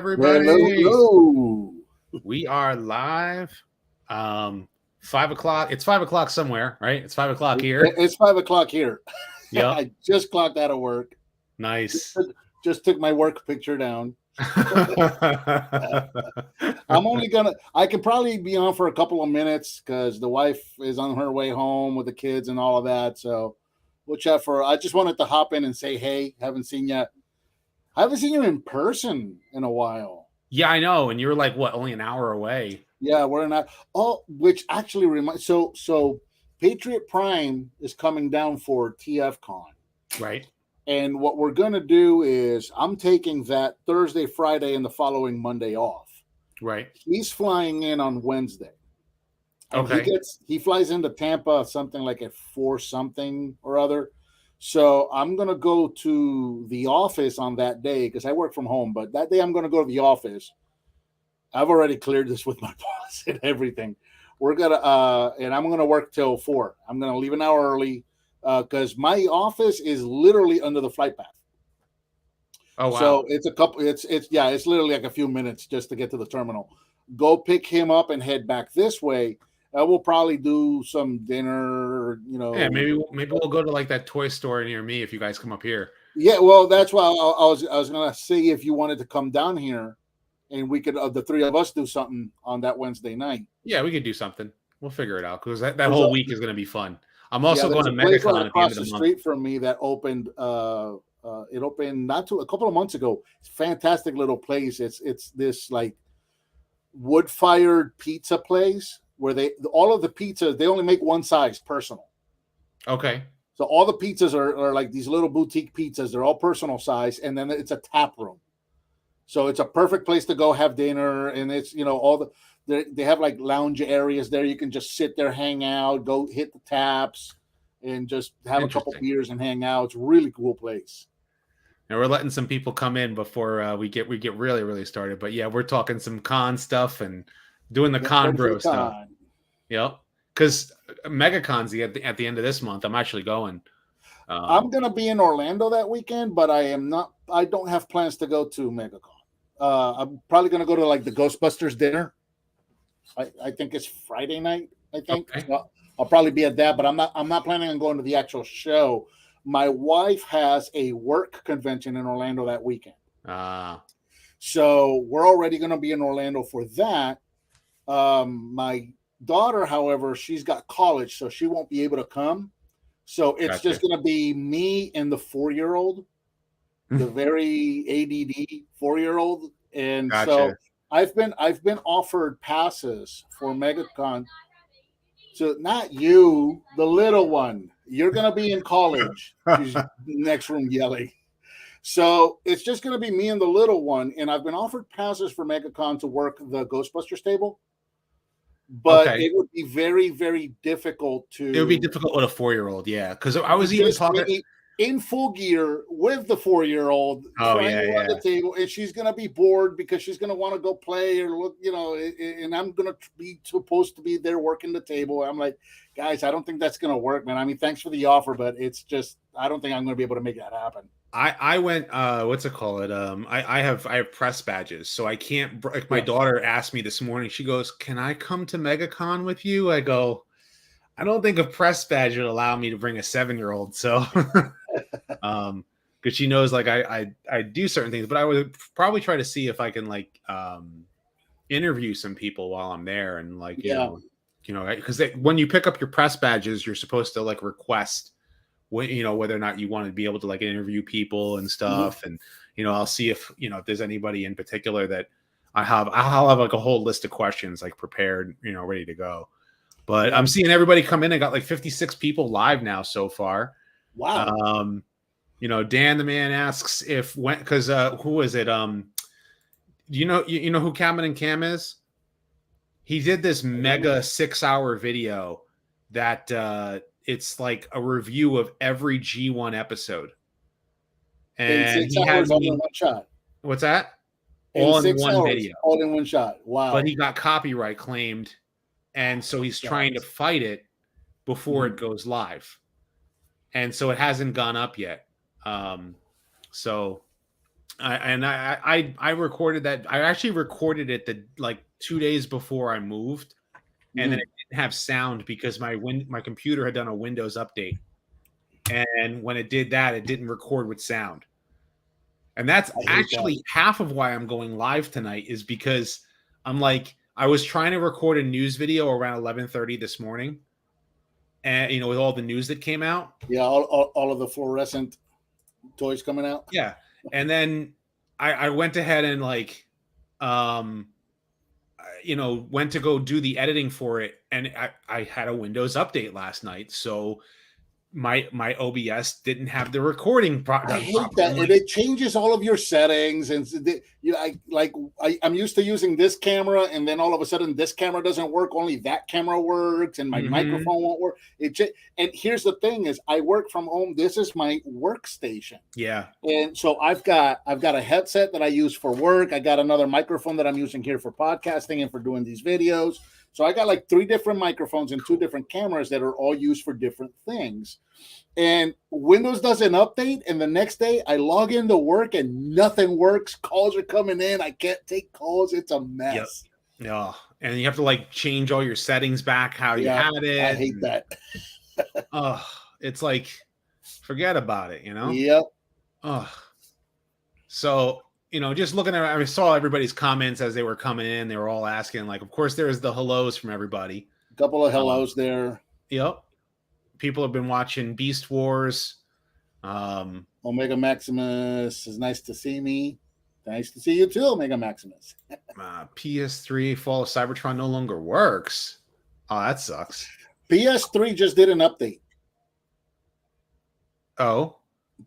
everybody? Hello. We are live. 5 o'clock. It's 5 o'clock somewhere, right? It's 5 o'clock here. It's 5 o'clock here. Yep. I just clocked out of work. Nice. Just took my work picture down. I can probably be on for a couple of minutes because the wife is on her way home with the kids and all of that. So we'll chat I just wanted to hop in and say, hey, I haven't seen you in person in a while. Yeah, I know. And you're like, what, only an hour away? Yeah, we're not. Oh, which actually reminds. So Patriot Prime is coming down for TF Con. Right. And what we're going to do is I'm taking that Thursday, Friday, and the following Monday off. Right. He's flying in on Wednesday. And okay. He flies into Tampa something like at 4 something or other. So I'm going to go to the office on that day because I work from home. But that day I'm going to go to the office. I've already cleared this with my boss and everything. We're going to, and I'm going to work till 4. I'm going to leave an hour early. Because my office is literally under the flight path. Oh wow! So it's it's literally like a few minutes just to get to the terminal. Go pick him up and head back this way. We'll probably do some dinner. Yeah, maybe we'll go to like that toy store near me if you guys come up here. Yeah, well, that's why I was gonna see if you wanted to come down here, and we could the 3 of us do something on that Wednesday night. Yeah, we could do something. We'll figure it out because that whole week is gonna be fun. I'm also going to Megatron right at the end across of the the month. street from me that opened. It opened a couple of months ago. It's a fantastic little place. It's this like wood-fired pizza place where all of the pizzas they only make one size, personal. Okay. So all the pizzas are like these little boutique pizzas. They're all personal size, and then it's a tap room. So it's a perfect place to go have dinner, and it's they have like lounge areas there. You can just sit there, hang out, go hit the taps, and just have a couple beers and hang out. It's a really cool place. And we're letting some people come in before we get really, really started. But yeah, we're talking some con stuff and doing the con bro stuff. Yep. Because MegaCon's at the end of this month. I'm actually going. I'm gonna be in Orlando that weekend, but I don't have plans to go to MegaCon. I'm probably gonna go to like the Ghostbusters dinner. I think it's Friday night. I think so I'll probably be at that, but I'm not planning on going to the actual show. My wife has a work convention in Orlando that weekend. So we're already going to be in Orlando for that. My daughter, however, she's got college, so she won't be able to come. So it's just going to be me and the 4-year-old, the very ADD 4-year-old, and so. I've been offered passes for MegaCon. So not you, the little one. You're gonna be in college. She's next room yelling. So it's just gonna be me and the little one. And I've been offered passes for MegaCon to work the Ghostbusters table. But it would be very, very difficult to. It would be difficult with a 4-year-old, yeah. Because I was even talking in full gear with the 4-year-old trying to run the table, and she's gonna be bored because she's gonna want to go play or look, and I'm gonna be supposed to be there working the table. I'm like, guys, I don't think that's gonna work, man. I mean, thanks for the offer, but it's just I don't think I'm gonna be able to make that happen. I went what's it called? I have press badges, so I can't. Like my daughter asked me this morning. She goes, "Can I come to MegaCon with you?" I go, I don't think a press badge would allow me to bring a 7-year-old. So, because she knows like I do certain things, but I would probably try to see if I can like interview some people while I'm there and like you know because when you pick up your press badges, you're supposed to like request whether or not you want to be able to like interview people and stuff, and I'll see if if there's anybody in particular that I'll have like a whole list of questions like prepared, ready to go. But I'm seeing everybody come in and got like 56 people live now so far. Wow. Dan the man asks because who is it? You know who Cameron and Cam is? He did this mega 6-hour video that it's like a review of every G1 episode. And he had all in one shot. What's that? All in one video. All in one shot. Wow. But he got copyright claimed. And so he's trying to fight it before it goes live. And so it hasn't gone up yet. So I recorded that. I actually recorded it like 2 days before I moved, and then it didn't have sound because my computer had done a Windows update, and when it did that, it didn't record with sound. And that's actually half of why I'm going live tonight, is because I'm like, I was trying to record a news video around 11:30 this morning, and with all the news that came out. Yeah, all of the fluorescent toys coming out. Yeah, and then I went ahead and went to go do the editing for it, and I had a Windows update last night, so my OBS didn't have the recording. I hate that. It changes all of your settings, and I'm used to using this camera, and then all of a sudden this camera doesn't work. Only that camera works, and my microphone won't work. And here's the thing: is I work from home. This is my workstation. Yeah, and so I've got a headset that I use for work. I got another microphone that I'm using here for podcasting and for doing these videos. So I got like 3 different microphones and 2 different cameras that are all used for different things. And Windows doesn't update, and the next day I log into work and nothing works. Calls are coming in. I can't take calls. It's a mess. Yep. Yeah, and you have to change all your settings back how you had it. I hate that. It's like, forget about it. Yep. So just looking at, I saw everybody's comments as they were coming in. They were all asking, of course, there's the hellos from everybody. A couple of hellos there. Yep. People have been watching Beast Wars. Omega Maximus is nice to see me. Nice to see you too, Omega Maximus. PS3 Fall of Cybertron no longer works. Oh, that sucks. PS3 just did an update. Oh.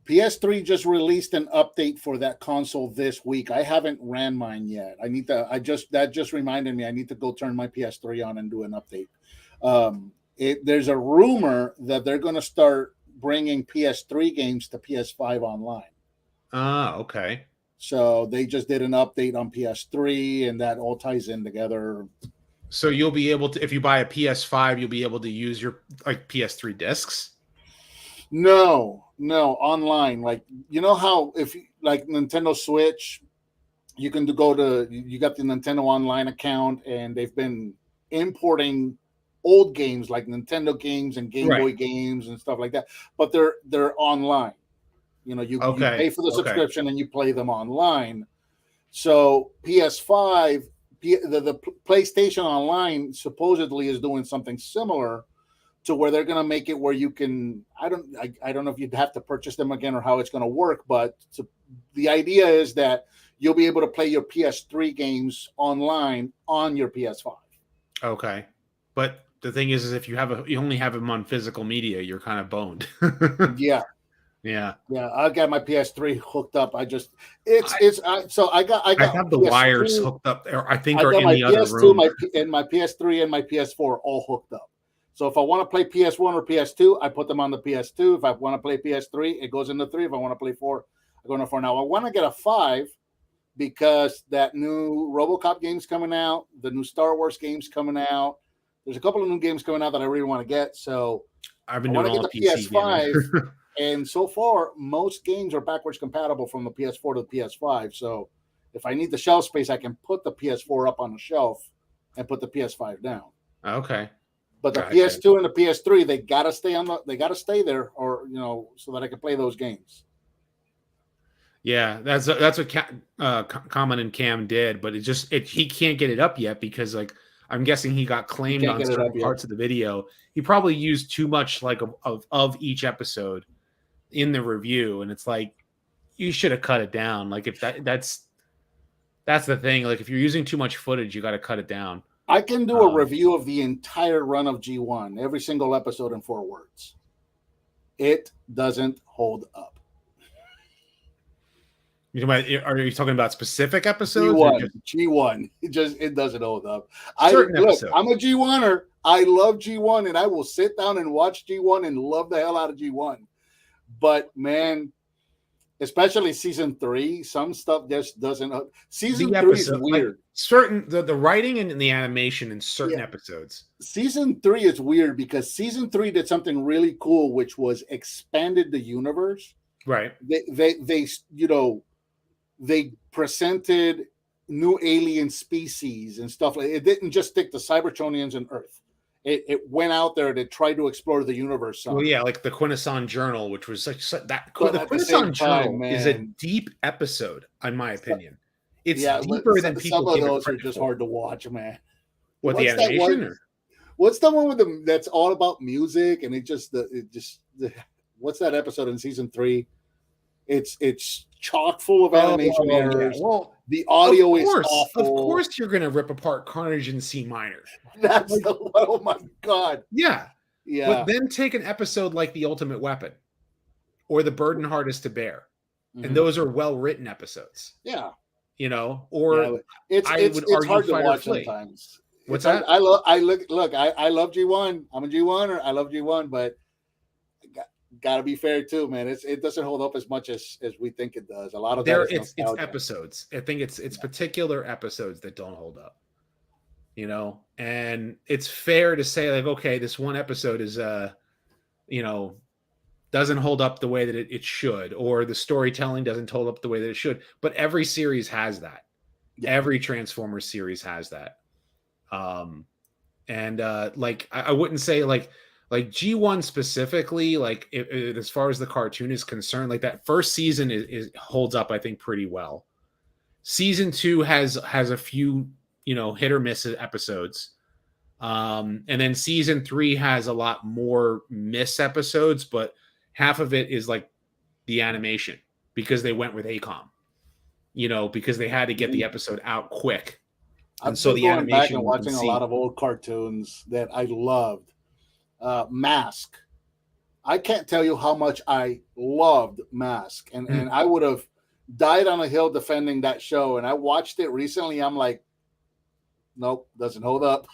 PS3 just released an update for that console this week. I haven't ran mine yet. That just reminded me I need to go turn my PS3 on and do an update. There's a rumor that they're going to start bringing PS3 games to PS5 online. Okay. So they just did an update on PS3, and that all ties in together. So you'll be able to, if you buy a PS5, you'll be able to use your PS3 discs? No, online. How if you Nintendo Switch, you can you got the Nintendo Online account, and they've been importing old games like Nintendo games and Game Boy games and stuff like that, but they're online. You pay for the subscription and you play them online. So PS5, the PlayStation Online supposedly is doing something similar, to where they're going to make it where you can. I don't know if you'd have to purchase them again or how it's going to work, but the idea is that you'll be able to play your PS3 games online on your PS5. Okay, but the thing is if you only have them on physical media, you're kind of boned. Yeah. I got my PS3 hooked up. I got the PS2, wires hooked up there. I think are in the other PS2, room. My PS3 and my PS4 all hooked up. So if I want to play PS1 or PS2, I put them on the PS2. If I want to play PS3, it goes into 3. If I want to play 4, I go into 4. Now I want to get a 5 because that new RoboCop game's coming out, the new Star Wars game's coming out. There's a couple of new games coming out that I really want to get. So I want to get the PS5. And so far, most games are backwards compatible from the PS4 to the PS5. So if I need the shelf space, I can put the PS4 up on the shelf and put the PS5 down. Okay. But the PS2 and the PS3, they gotta stay there, or so that I can play those games. Yeah, that's what Common and Cam did, but he can't get it up yet because I'm guessing he got claimed on certain parts of the video. He probably used too much of each episode in the review, and it's you should have cut it down. If that's the thing. If you're using too much footage, you got to cut it down. I can do a review of the entire run of G1, every single episode in 4 words. It doesn't hold up. Are you talking about specific episodes? G1. It doesn't hold up. I'm a G1er. I love G1, and I will sit down and watch G1 and love the hell out of G1. But man, especially season 3, some stuff just doesn't. Season 3 is weird. The writing and the animation in certain episodes. Season 3 is weird because season 3 did something really cool, which was expanded the universe. Right. They they presented new alien species and stuff. Like it didn't just stick to Cybertronians and Earth. It went out there to try to explore the universe. Well, yeah, like the Quintesson Journal, which was like that. But The at the Quintesson same Journal time, is a man, deep episode, in my opinion. It's yeah, deeper than people some of give it those are credit just for. hard to watch, man. What, the What's that animation? one? Or? What's the one with the that's all about music and what's that episode in season 3? It's chock full of animation errors. Yeah. Well, the audio is Of awful. course, you're going to rip apart Carnage in C minor. That's like, oh my god. Yeah. Yeah. But then take an episode like The Ultimate Weapon or The Burden Hardest to Bear. Mm-hmm. And those are well-written episodes. Yeah. You know, or it's hard to watch sometimes. What's that? I love G1. I'm a G1, I love G1, but gotta be fair too, man. It doesn't hold up as much as we think it does. A lot of it's episodes. I think it's particular episodes that don't hold up. You know, and it's fair to say like, okay, this one episode is you know, doesn't hold up the way that it should, or the storytelling doesn't hold up the way that it should. But every series has that. Yeah. Every Transformers series has that. Like I wouldn't say like G1 specifically, like as far as the cartoon is concerned, like that first season is holds up, I think, pretty well. Season 2 has a few, you know, hit or miss episodes. And then season 3 has a lot more miss episodes, but half of it is like the animation because they went with ACOM, you know, because they had to get the episode out quick. And so the animation, back and watching a lot of old cartoons that I loved. Mask. I can't tell you how much I loved Mask, and I would have died on a hill defending that show. And I watched it recently. I'm like, nope, doesn't hold up.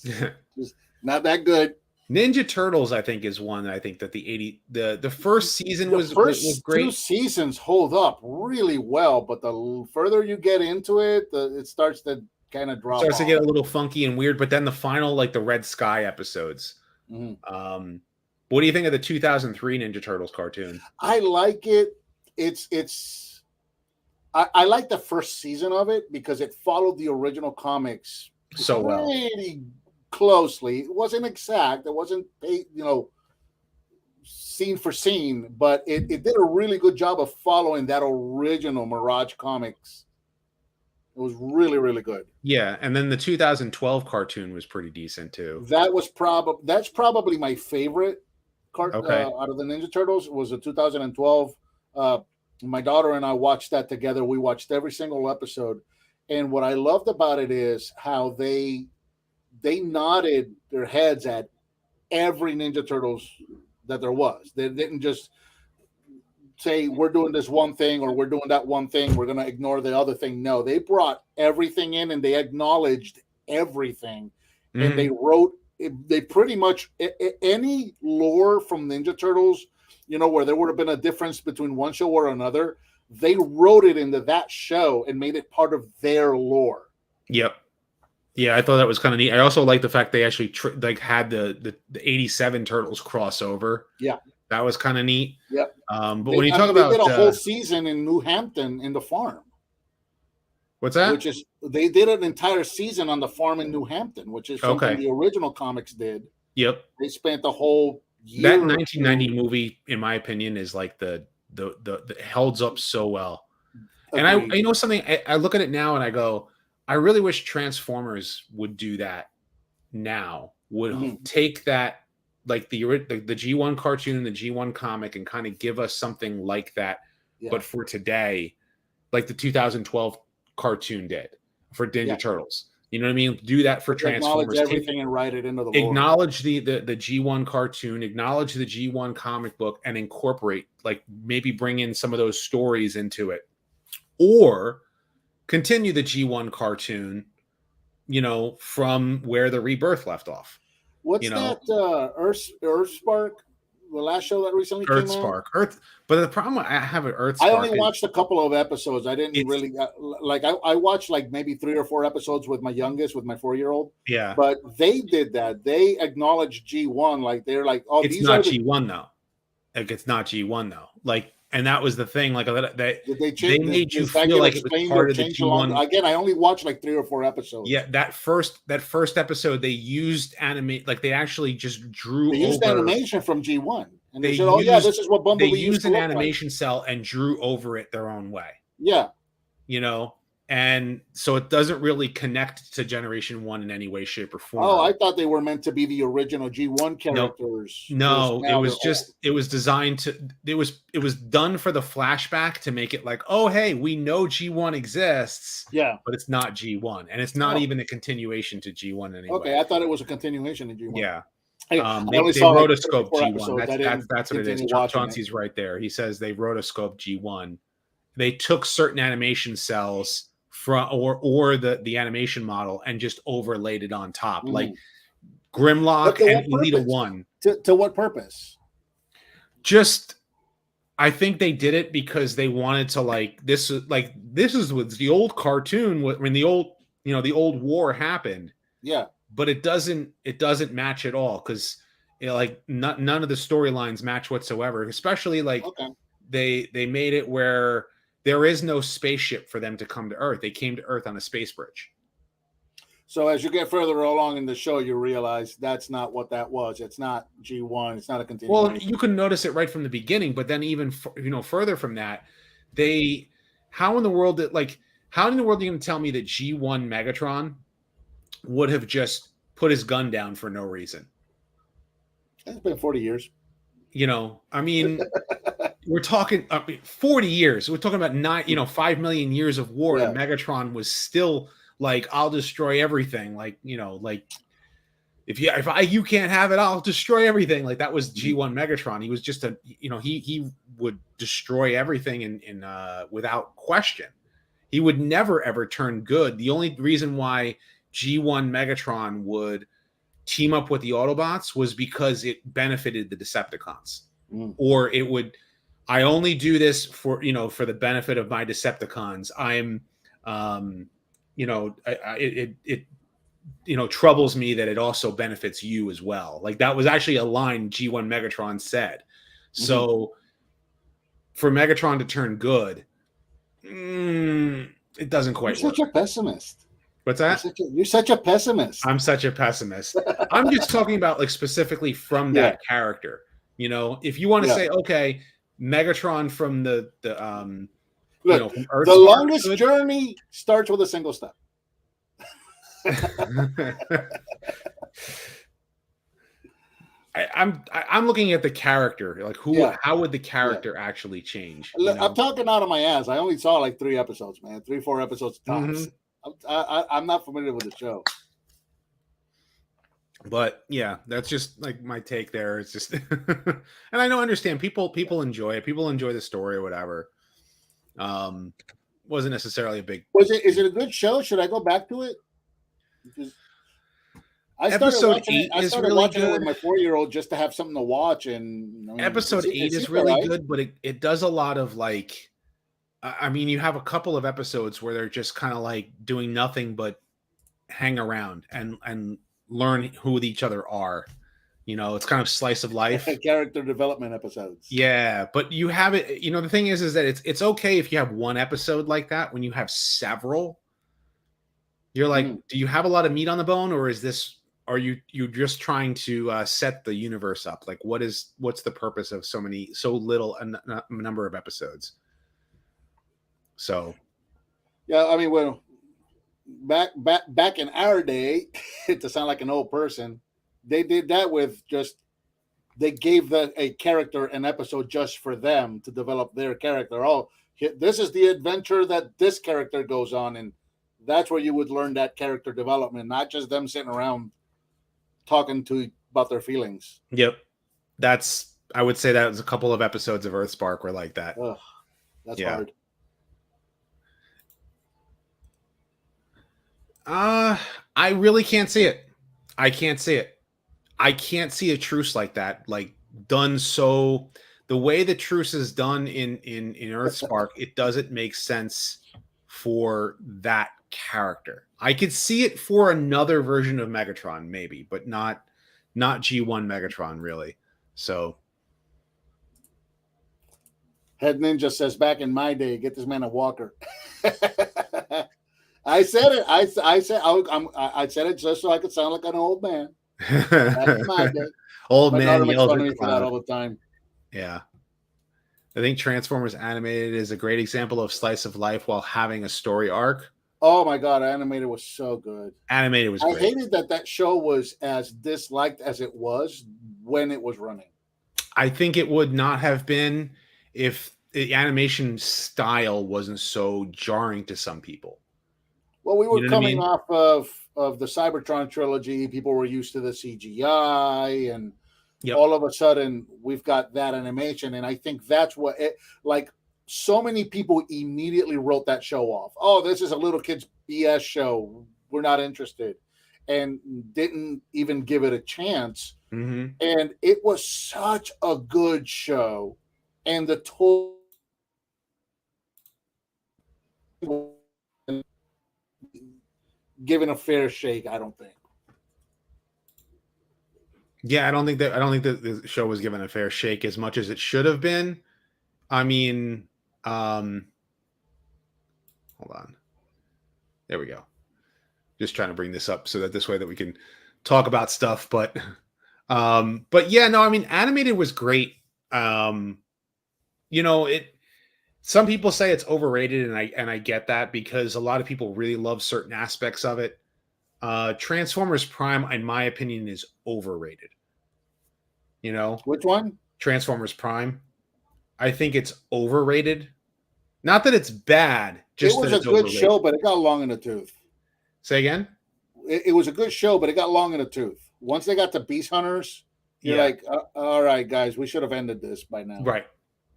Just not that good. Ninja Turtles, I think, is one. I think that the first season was great. 2 seasons hold up really well, but the further you get into it, it starts to kind of drop. Starts to get a little funky and weird. But then the final, like the Red Sky episodes. Mm-hmm. What do you think of the 2003 Ninja Turtles cartoon? I like it. I like the first season of it because it followed the original comics so well, pretty closely. It wasn't exact. It wasn't, you know, scene for scene, but it did a really good job of following that original Mirage comics. It was really, really good. Yeah, and then the 2012 cartoon was pretty decent too. That's probably my favorite out of the Ninja Turtles. Was the 2012. My daughter and I watched that together. We watched every single episode, and what I loved about it is how they nodded their heads at every Ninja Turtles that there was. They didn't just say we're doing this one thing or we're doing that one thing, we're going to ignore the other thing. No, they brought everything in and they acknowledged everything. And they pretty much any lore from Ninja Turtles, you know, where there would have been a difference between one show or another, they wrote it into that show and made it part of their lore. Yep. Yeah, I thought that was kind of neat. I also like the fact they actually had the 87 Turtles crossover. Yeah. That was kind of neat. Yeah. But when you talk about they did a whole season in New Hampton in the farm. What's that? Which is they did an entire season on the farm in New Hampton, which is something the original comics did. Yep. They spent the whole year. That 1990 movie, in my opinion, is like the holds up so well. Agreed. And I know something. I look at it now and I go, I really wish Transformers would do that now. Would take that, like the G1 cartoon and the G1 comic, and kind of give us something like that, but for today, like the 2012 cartoon did for Ninja Turtles. You know what I mean? Do that for Transformers. Acknowledge everything and write it into the lore. Acknowledge the G1 cartoon, acknowledge the G1 comic book, and incorporate, like maybe bring in some of those stories into it, or continue the G1 cartoon, you know, from where the Rebirth left off. What's that? Earthspark, the last show that recently came out. Earth. But the problem I have with Earthspark, I only watched a couple of episodes. I didn't really I watched like maybe 3 or 4 episodes with my youngest, with my 4-year-old. Yeah. But they did that. They acknowledged G1. Like they're like, oh, it's not G1 though. Like it's not G1 though. Like And that was the thing, like that Did they they change? made you Does that feel get like it was explained part or of the changed along? G1. Again, I only watched like 3 or 4 episodes. Yeah, that first episode, they used animate, like they actually just drew They used over animation from G1, and they they said, "Oh yeah, used this is what they Bumblebee used used to an look like." animation cell and drew over it their own way. Yeah, You know, and so it doesn't really connect to Generation 1 in any way, shape, or form. Oh, I thought they were meant to be the original G1 characters. No, it was just old. it was designed to it was done for the flashback to make it like, oh hey, we know G1 exists, Yeah, but it's not G1, and it's not even a continuation to G1 anyway. Okay, I thought it was a continuation of G1. Yeah. I They saw like rotoscope 4 G1. episodes. That's what it is. Chauncey's right there. He says they rotoscope G1. They took certain animation cells from or the animation model and just overlaid it on top, like Grimlock and Elita 1. To what purpose? Just, I think they did it because they wanted to this is with the old cartoon when the old the old war happened. Yeah, but it doesn't match at all because none of the storylines match whatsoever. Especially they made it where there is no spaceship for them to come to Earth. They came to Earth on a space bridge. So as you get further along in the show, you realize that's not what that was. It's not G1. It's not a continuation. Well, you can notice it right from the beginning, but then even further from that, how in the world are you going to tell me that G1 Megatron would have just put his gun down for no reason? It's been 40 years. I mean, we're talking 40 years. We're talking about 5 million years of war, and Megatron was still like, I'll destroy everything. If you can't have it, I'll destroy everything. Like that was G1 Megatron. He was just he would destroy everything in without question. He would never ever turn good. The only reason why G1 Megatron would team up with the Autobots was because it benefited the Decepticons. Or it would, I only do this for for the benefit of my Decepticons. I'm it troubles me that it also benefits you as well. Like that was actually a line G1 Megatron said. So for Megatron to turn good, it doesn't quite work. You're such a pessimist. What's that? You're such a pessimist. I'm such a pessimist. I'm just talking about specifically from that character. If you want to say, okay, Megatron from the Look, from Earth, the longest journey starts with a single step. I'm looking at the character, like how would the character actually change? I'm talking out of my ass. I only saw like 3 episodes, man. 3-4 episodes tops. I'm not familiar with the show. But yeah, that's just like my take there. It's just, and I understand people enjoy it. People enjoy the story or whatever. Wasn't necessarily a big. Is it a good show? Should I go back to it? Because episode 8 is really good. It with my 4-year-old just to have something to watch, and episode 8 is really good, but it does a lot of like. I mean, you have a couple of episodes where they're just kind of like doing nothing but hang around and learn who each other are. It's kind of slice of life. Character development episodes. Yeah, but you have it. The thing is that it's okay if you have one episode like that. When you have several, you're like, do you have a lot of meat on the bone, or are you just trying to set the universe up? Like, what's the purpose of so little a number of episodes? So, yeah, I mean, well, back in our day, to sound like an old person, they did that with they gave a character an episode just for them to develop their character. Oh, this is the adventure that this character goes on, and that's where you would learn that character development, not just them sitting around talking about their feelings. Yep, I would say that was a couple of episodes of Earthspark were like that. Ugh, that's hard. I really can't see it. I can't see it. I can't see a truce like that, like done so. The way the truce is done in Earthspark, it doesn't make sense for that character. I could see it for another version of Megatron, maybe, but not G1 Megatron, really. So, Head Ninja says, back in my day, get this man a walker. I said it. I said it just so I could sound like an old man. Back in my day. Old My man daughter makes yells fun at of me for that all the time. Yeah. I think Transformers Animated is a great example of slice of life while having a story arc. Oh my God, Animated was so good. Animated was great. I hated that show was as disliked as it was when it was running. I think it would not have been if the animation style wasn't so jarring to some people. Well, we were coming off of the Cybertron trilogy. People were used to the CGI, and all of a sudden we've got that animation. And I think that's what so many people immediately wrote that show off. Oh, this is a little kid's BS show. We're not interested, and didn't even give it a chance. Mm-hmm. And it was such a good show, and the given a fair shake, I don't think. Yeah, I don't think that the show was given a fair shake as much as it should have been. I mean, hold on. There we go. Just trying to bring this up so that this way that we can talk about stuff. But yeah, no, I mean, Animated was great. Some people say it's overrated, and I get that because a lot of people really love certain aspects of it. Transformers Prime, in my opinion, is overrated. Which one? Transformers Prime. I think it's overrated. Not that it's bad. Just it was that a it's good overrated. show, but it got long in the tooth. Say again? It was a good show, but it got long in the tooth. Once they got to Beast Hunters, you're like, all right, guys, we should have ended this by now. Right.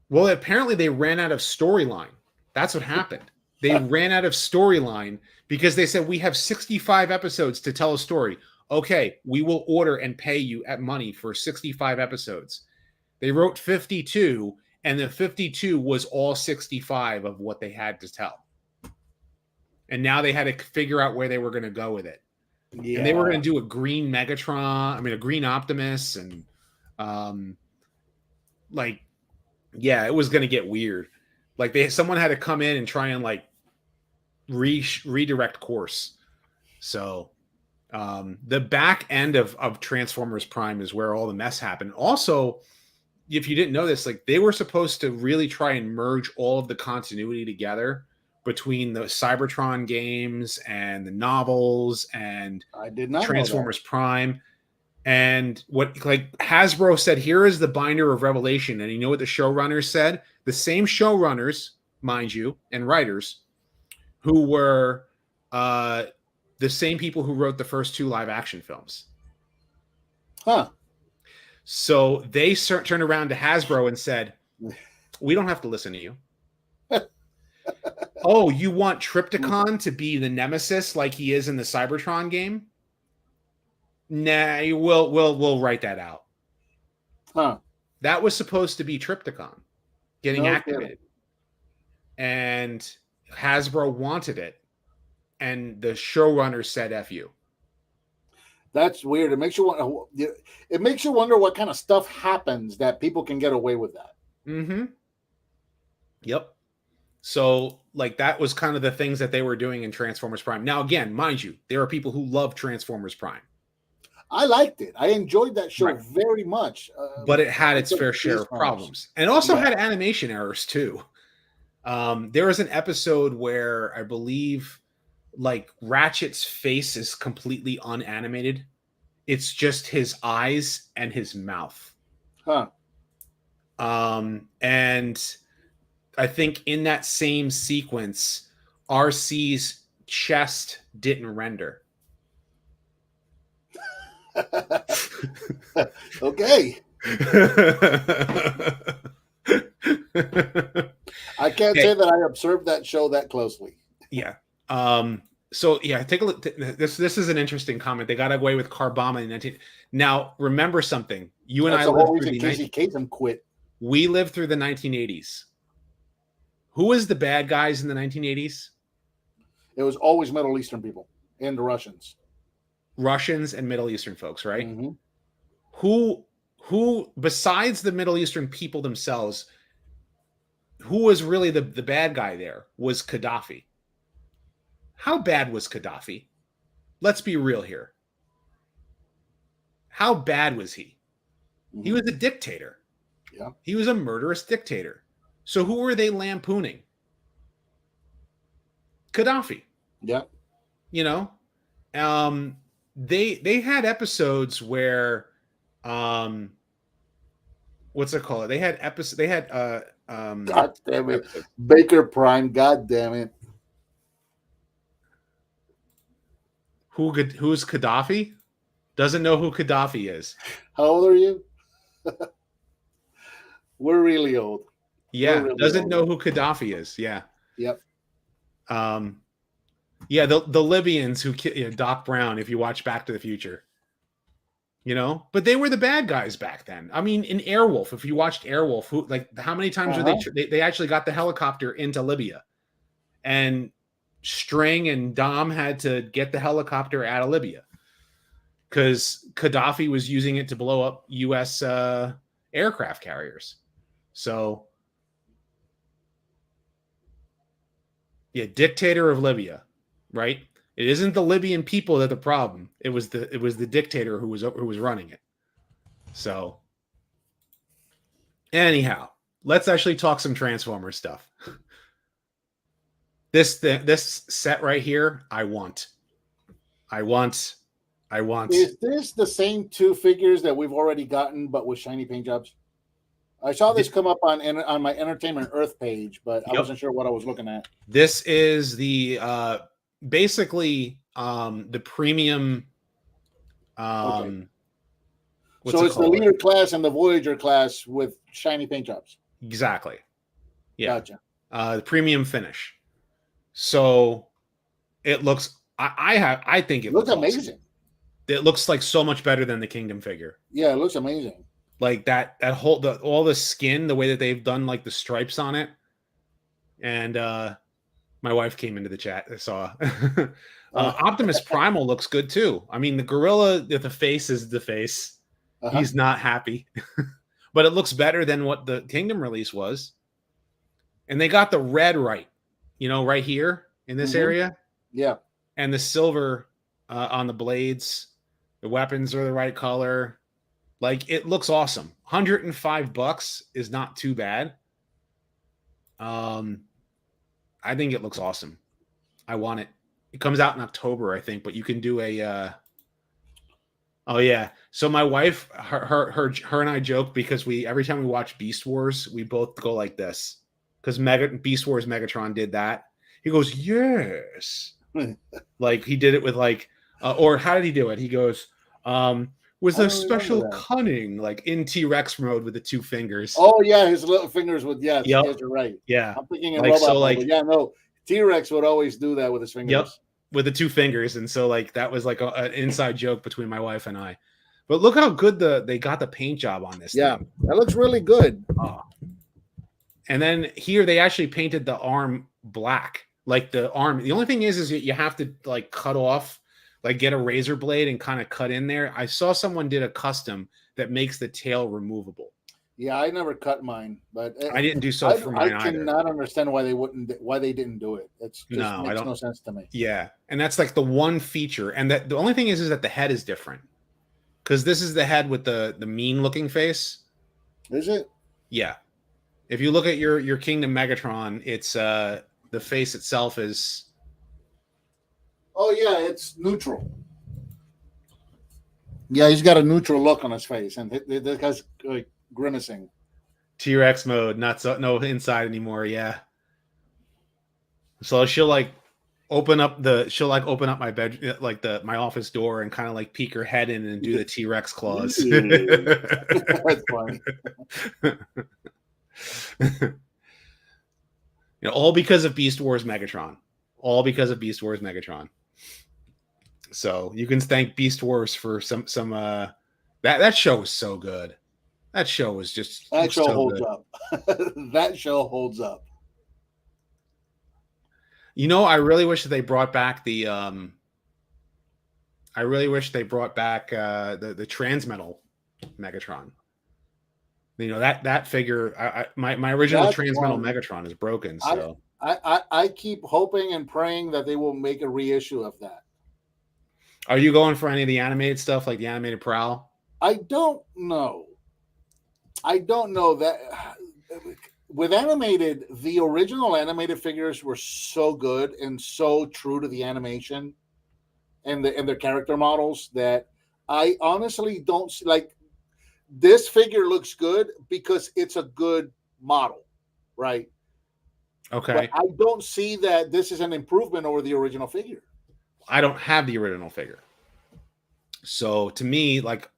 Well, apparently they ran out of storyline. That's what happened. They ran out of storyline because they said, we have 65 episodes to tell a story. Okay, we will order and pay you at money for 65 episodes. They wrote 52, and the 52 was all 65 of what they had to tell. And now they had to figure out where they were going to go with it. Yeah. And they were going to do a green Megatron, a green Optimus, and it was going to get weird. Someone had to come in and try and redirect course. So the back end of Transformers Prime is where all the mess happened. Also, if you didn't know this, they were supposed to really try and merge all of the continuity together between the Cybertron games and the novels and I did not Transformers Prime. And what Hasbro said, here is the binder of revelation. And you know what the showrunners said? The same showrunners, mind you, and writers who were the same people who wrote the first 2 live action films. Huh. So they turned around to Hasbro and said, we don't have to listen to you. Oh, you want Trypticon to be the nemesis like he is in the Cybertron game? Nah, we'll write that out. Huh. That was supposed to be Trypticon getting activated. And Hasbro wanted it. And the showrunner said F you. That's weird. It makes you wonder what kind of stuff happens that people can get away with that. Mm-hmm. Yep. So, that was kind of the things that they were doing in Transformers Prime. Now, again, mind you, there are people who love Transformers Prime. I liked it. I enjoyed that show very much. But it had its fair share of problems. And also had animation errors, too. There was an episode where I believe, Ratchet's face is completely unanimated. It's just his eyes and his mouth. Huh. And I think in that same sequence, RC's chest didn't render. Okay. I can't say that I observed that show that closely. Yeah. So yeah, take a look. This is an interesting comment. They got away with Carbama in 19. Now remember something. You and I lived through the Casey Kasem quit. We lived through the 1980s. Who was the bad guys in the 1980s? It was always Middle Eastern people and the Russians. Russians and Middle Eastern folks, right? Mm-hmm. Who besides the Middle Eastern people themselves, who was really the bad guy there was Gaddafi. How bad was Gaddafi? Let's be real here. How bad was he? Mm-hmm. He was a dictator. Yeah. He was a murderous dictator. So who were they lampooning? Gaddafi. Yeah. You know, they had episodes where, what's it called? They had episodes. They had God damn it, episodes. Baker Prime. God damn it. Who's Gaddafi? Doesn't know who Gaddafi is. How old are you? We're really old. Yeah, really doesn't know who Gaddafi is. Yeah. Yep. Yeah, the Libyans who Doc Brown. If you watch Back to the Future, but they were the bad guys back then. I mean, in Airwolf, if you watched Airwolf, how many times were they actually got the helicopter into Libya, and String and Dom had to get the helicopter out of Libya because Gaddafi was using it to blow up U.S. Aircraft carriers. So, yeah, dictator of Libya, right? It isn't the Libyan people that are the problem. It was the dictator who was running it. So, anyhow, let's actually talk some Transformers stuff. This set right here, I want. Is this the same two figures that we've already gotten, but with shiny paint jobs? I saw this come up on my Entertainment Earth page, but I wasn't sure what I was looking at. This is the basically the premium. Okay. So it's the leader class and the Voyager class with shiny paint jobs. Exactly. Yeah. Gotcha. The premium finish. So it looks. I think it looks amazing. Awesome. It looks like so much better than the Kingdom figure. Yeah, it looks amazing. Like that whole all the skin, the way that they've done like the stripes on it. And my wife came into the chat. I saw Optimus Primal looks good too. I mean, the gorilla, the face is the face. Uh-huh. He's not happy, but it looks better than what the Kingdom release was. And they got the red right, right here in this area. Yeah. And the silver on the blades. The weapons are the right color. Like, it looks awesome. $105 is not too bad. I think it looks awesome. I want it. It comes out in October, I think, but you can do a oh yeah. So my wife, her and I joke because every time we watch Beast Wars, we both go like this. Because Beast Wars Megatron did that. He goes, yes. Like he did it with or how did he do it? He goes, was a special cunning, like in T-Rex mode with the two fingers. Oh yeah, his little fingers with yes, you're right. Yeah, I'm thinking in robot mode, but yeah, no, T-Rex would always do that with his fingers. Yep, with the two fingers, and so that was like an inside joke between my wife and I. But look how good they got the paint job on this. Yeah, thing. That looks really good. Oh. And then here they actually painted the arm black, like the arm. The only thing is you have to cut off. Like get a razor blade and kind of cut in there. I saw someone did a custom that makes the tail removable. Yeah, I never cut mine, but I didn't do so for mine either. I cannot understand why they didn't do it. It makes no sense to me. Yeah, and that's like the one feature, and that the only thing is that the head is different because this is the head with the mean looking face. Is it? Yeah. If you look at your Kingdom Megatron, it's the face itself is. Oh yeah, it's neutral. Yeah, he's got a neutral look on his face, and this guy's grimacing. T-Rex mode, no inside anymore. Yeah. So she'll open up my bed, my office door, and kind of peek her head in and do the T-Rex claws. That's funny. All because of Beast Wars Megatron. All because of Beast Wars Megatron. So you can thank Beast Wars for some that show was so good. That show was just that show holds up. That show holds up. I really wish that they brought back the the Transmetal Megatron. You know, that figure, my original That's Transmetal one. Megatron is broken. I, So I keep hoping and praying that they will make a reissue of that. are you going for any of the animated stuff, like the animated Prowl? I don't know. I don't know that with animated, the original animated figures were so good and so true to the animation and their character models that I honestly don't like. This figure looks good because it's a good model, right? But Okay. I don't see that this is an improvement over the original figure. I don't have the original figure. So to me, like,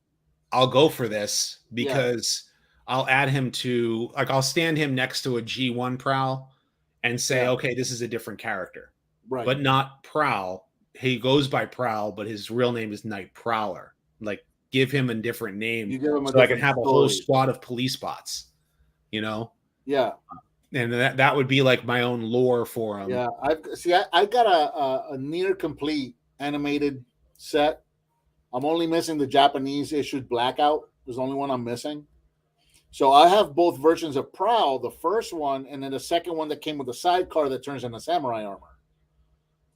I'll go for this Yeah, because I'll add him to, like, I'll stand him next to a G1 Prowl and say, yeah, okay, this is a different character, right. but not Prowl. He goes by Prowl, but his real name is Night Prowler. Like, give him a different name You give them a so I can different have a whole story. squad of police bots, you know? Yeah, And that would be like my own lore for him. yeah. I got a near complete animated set. I'm only missing the Japanese issued Blackout. There's the only one I'm missing. So I have both versions of Prowl, the first one, and then the second one that came with a sidecar that turns into samurai armor.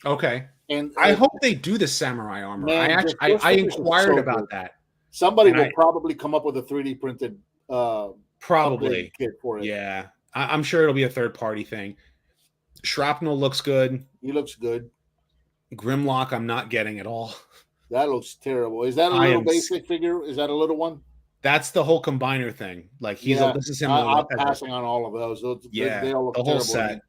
Okay. And I hope they do the samurai armor. man, I inquired about that. Somebody And will probably come up with a 3D printed probably kit for it. Yeah. I'm sure it'll be a third party thing. Shrapnel looks good. He looks good. Grimlock, I'm not getting at all. That looks terrible. Is that a little basic figure? Is that a little one? That's the whole combiner thing. Like this is him. I'm passing on all of those. They all look the whole terrible. set.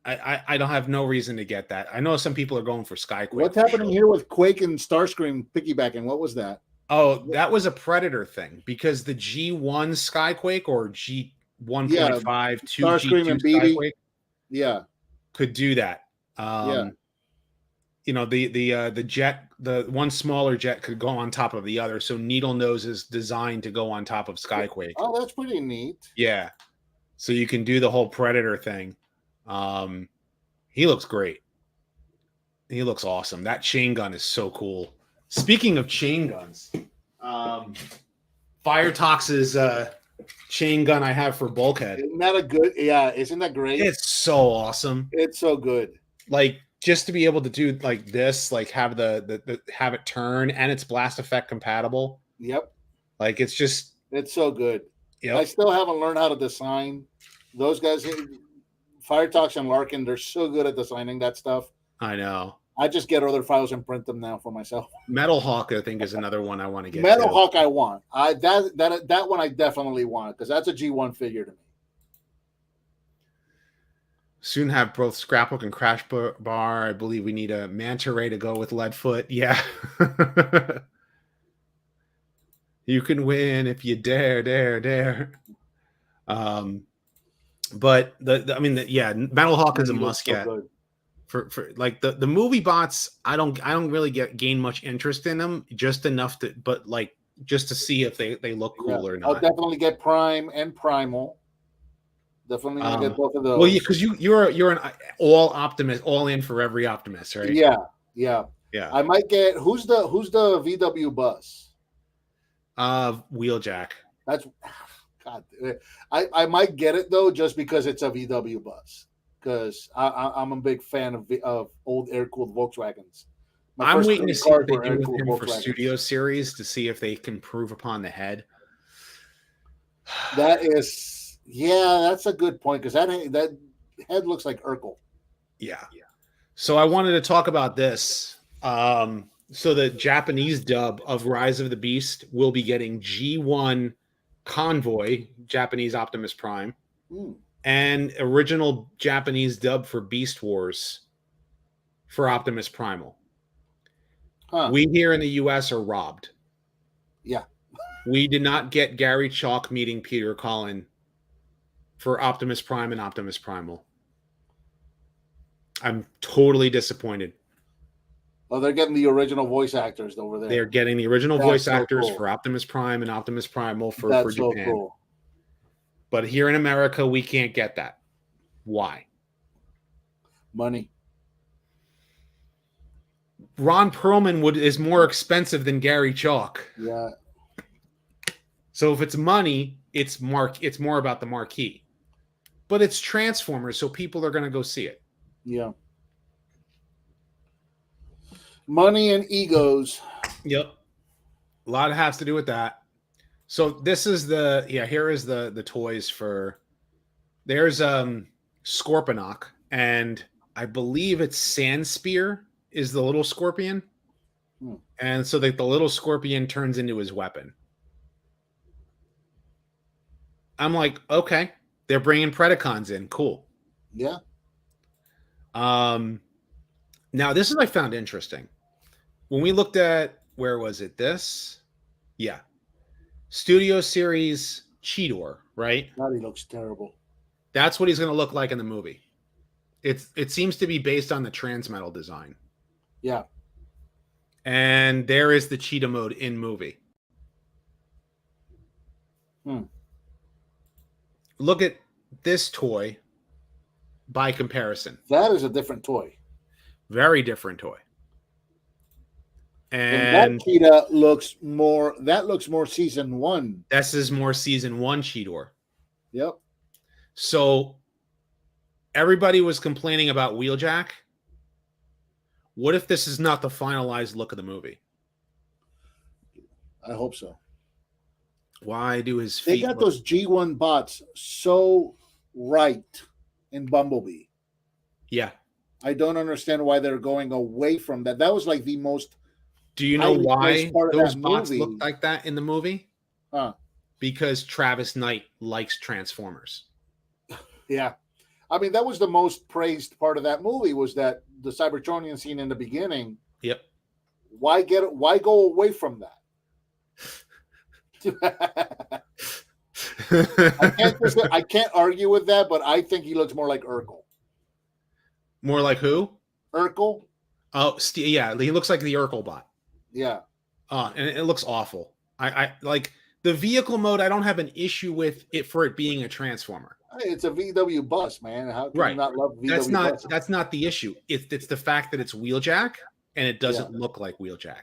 I don't have no reason to get that. I know some people are going for Skyquake. What's happening here with Quake and Starscream piggybacking? What was that? Oh, that was a Predator thing because the G1 Skyquake or G1.5 2 Starscream G2 and BB. Skyquake could do that. You know, the jet, the one smaller jet could go on top of the other. So Needle Nose is designed to go on top of Skyquake. Oh, that's pretty neat. Yeah. So you can do the whole Predator thing. He looks great. He looks awesome. That chain gun is so cool. Speaking of chain guns, Firetox's chain gun I have for Bulkhead. Isn't that a good? Yeah, isn't that great? It's so awesome. It's so good. Like, just to be able to do like this, like have the have it turn and it's blast effect compatible. Yep. Like it's so good. Yep. I still haven't learned how to design. Those guys, Firetox and Larkin, they're so good at designing that stuff. I know. I just get other files and print them now for myself. Metal Hawk, I think, is another one I want to get. Metal Hawk, I want. That one I definitely want because that's a G1 figure to me. Soon have both Scrapbook and Crash Bar. I believe we need a Manta Ray to go with Leadfoot. Yeah. You can win if you dare. But Metal Hawk is a must get. For like the movie bots, I don't really gain much interest in them, just enough to, but like just to see if they look cool or not. I'll definitely get Prime and Primal. Definitely gonna get both of those. Well, yeah, because you're an all Optimus, all in for every Optimus, right? Yeah. I might get who's the VW bus? Wheeljack. That's God. I might get it though, just because it's a VW bus. Because I'm a big fan of old air-cooled Volkswagens. I'm waiting to see what they do with him for Studio Series to see if they can improve upon the head. That's a good point because that head looks like Urkel. Yeah. So I wanted to talk about this. So the Japanese dub of Rise of the Beast will be getting G1 Convoy, Japanese Optimus Prime. And original Japanese dub for Beast Wars for Optimus Primal. We here in the U.S. are robbed. Yeah. We did not get Gary Chalk meeting Peter Cullen for Optimus Prime and Optimus Primal. I'm totally disappointed. Oh, they're getting the original voice actors over there. They're getting the original voice actors for Optimus Prime and Optimus Primal for Japan. So cool. But here in America, we can't get that. Why? Money. Ron Perlman is more expensive than Gary Chalk. Yeah. So if it's money, it's more about the marquee. But it's Transformers, so people are going to go see it. Yeah. Money and egos. Yep. A lot has to do with that. So this is here is the toys for, there's Scorponok, and I believe it's Sandspear is the little scorpion. And so the little scorpion turns into his weapon. I'm like, okay, they're bringing Predacons in. Cool. Yeah. Now this is I found interesting. When we looked at, where was it? This? Yeah. Studio Series Cheetor, right? That he looks terrible. That's what he's going to look like in the movie. It seems to be based on the Transmetal design. Yeah. And there is the cheetah mode in movie. Look at this toy by comparison. That is a different toy. Very different toy. And that cheetah looks more season 1. This is more season 1 Cheetor. Yep. So everybody was complaining about Wheeljack. What if this is not the finalized look of the movie? I hope so. Why do his feet? They got those G1 bots so right in Bumblebee. Yeah. I don't understand why they're going away from that. That was like the most. Do you know why those bots look like that in the movie? Because Travis Knight likes Transformers. Yeah. I mean, that was the most praised part of that movie, was that the Cybertronian scene in the beginning. Yep. Why go away from that? I can't argue with that, but I think he looks more like Urkel. More like who? Urkel. Oh, yeah, he looks like the Urkel bot. Yeah. And it looks awful. I like the vehicle mode. I don't have an issue with it for it being a Transformer. It's a VW bus, man. How can you not love VW? That's not the issue. It's the fact that it's Wheeljack and it doesn't look like Wheeljack.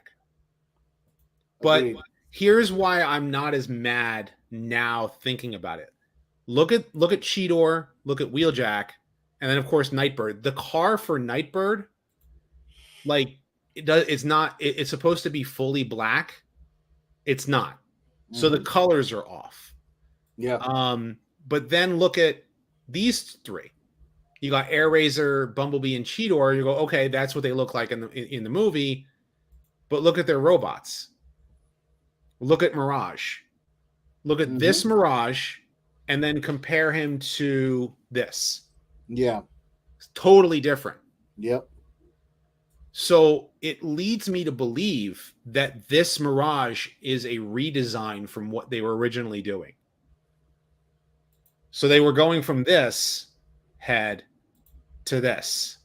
But Agreed. Here's why I'm not as mad now thinking about it. Look at Cheetor, look at Wheeljack, and then of course Nightbird. The car for Nightbird, like it's supposed to be fully black. It's not. So the colors are off. Yeah. But then look at these three. You got Air Razor, Bumblebee, and Cheetor. You go, okay, that's what they look like in the movie. But look at their robots. Look at Mirage. Look at this Mirage, and then compare him to this. Yeah. It's totally different. Yep. So it leads me to believe that this Mirage is a redesign from what they were originally doing. So they were going from this head to this.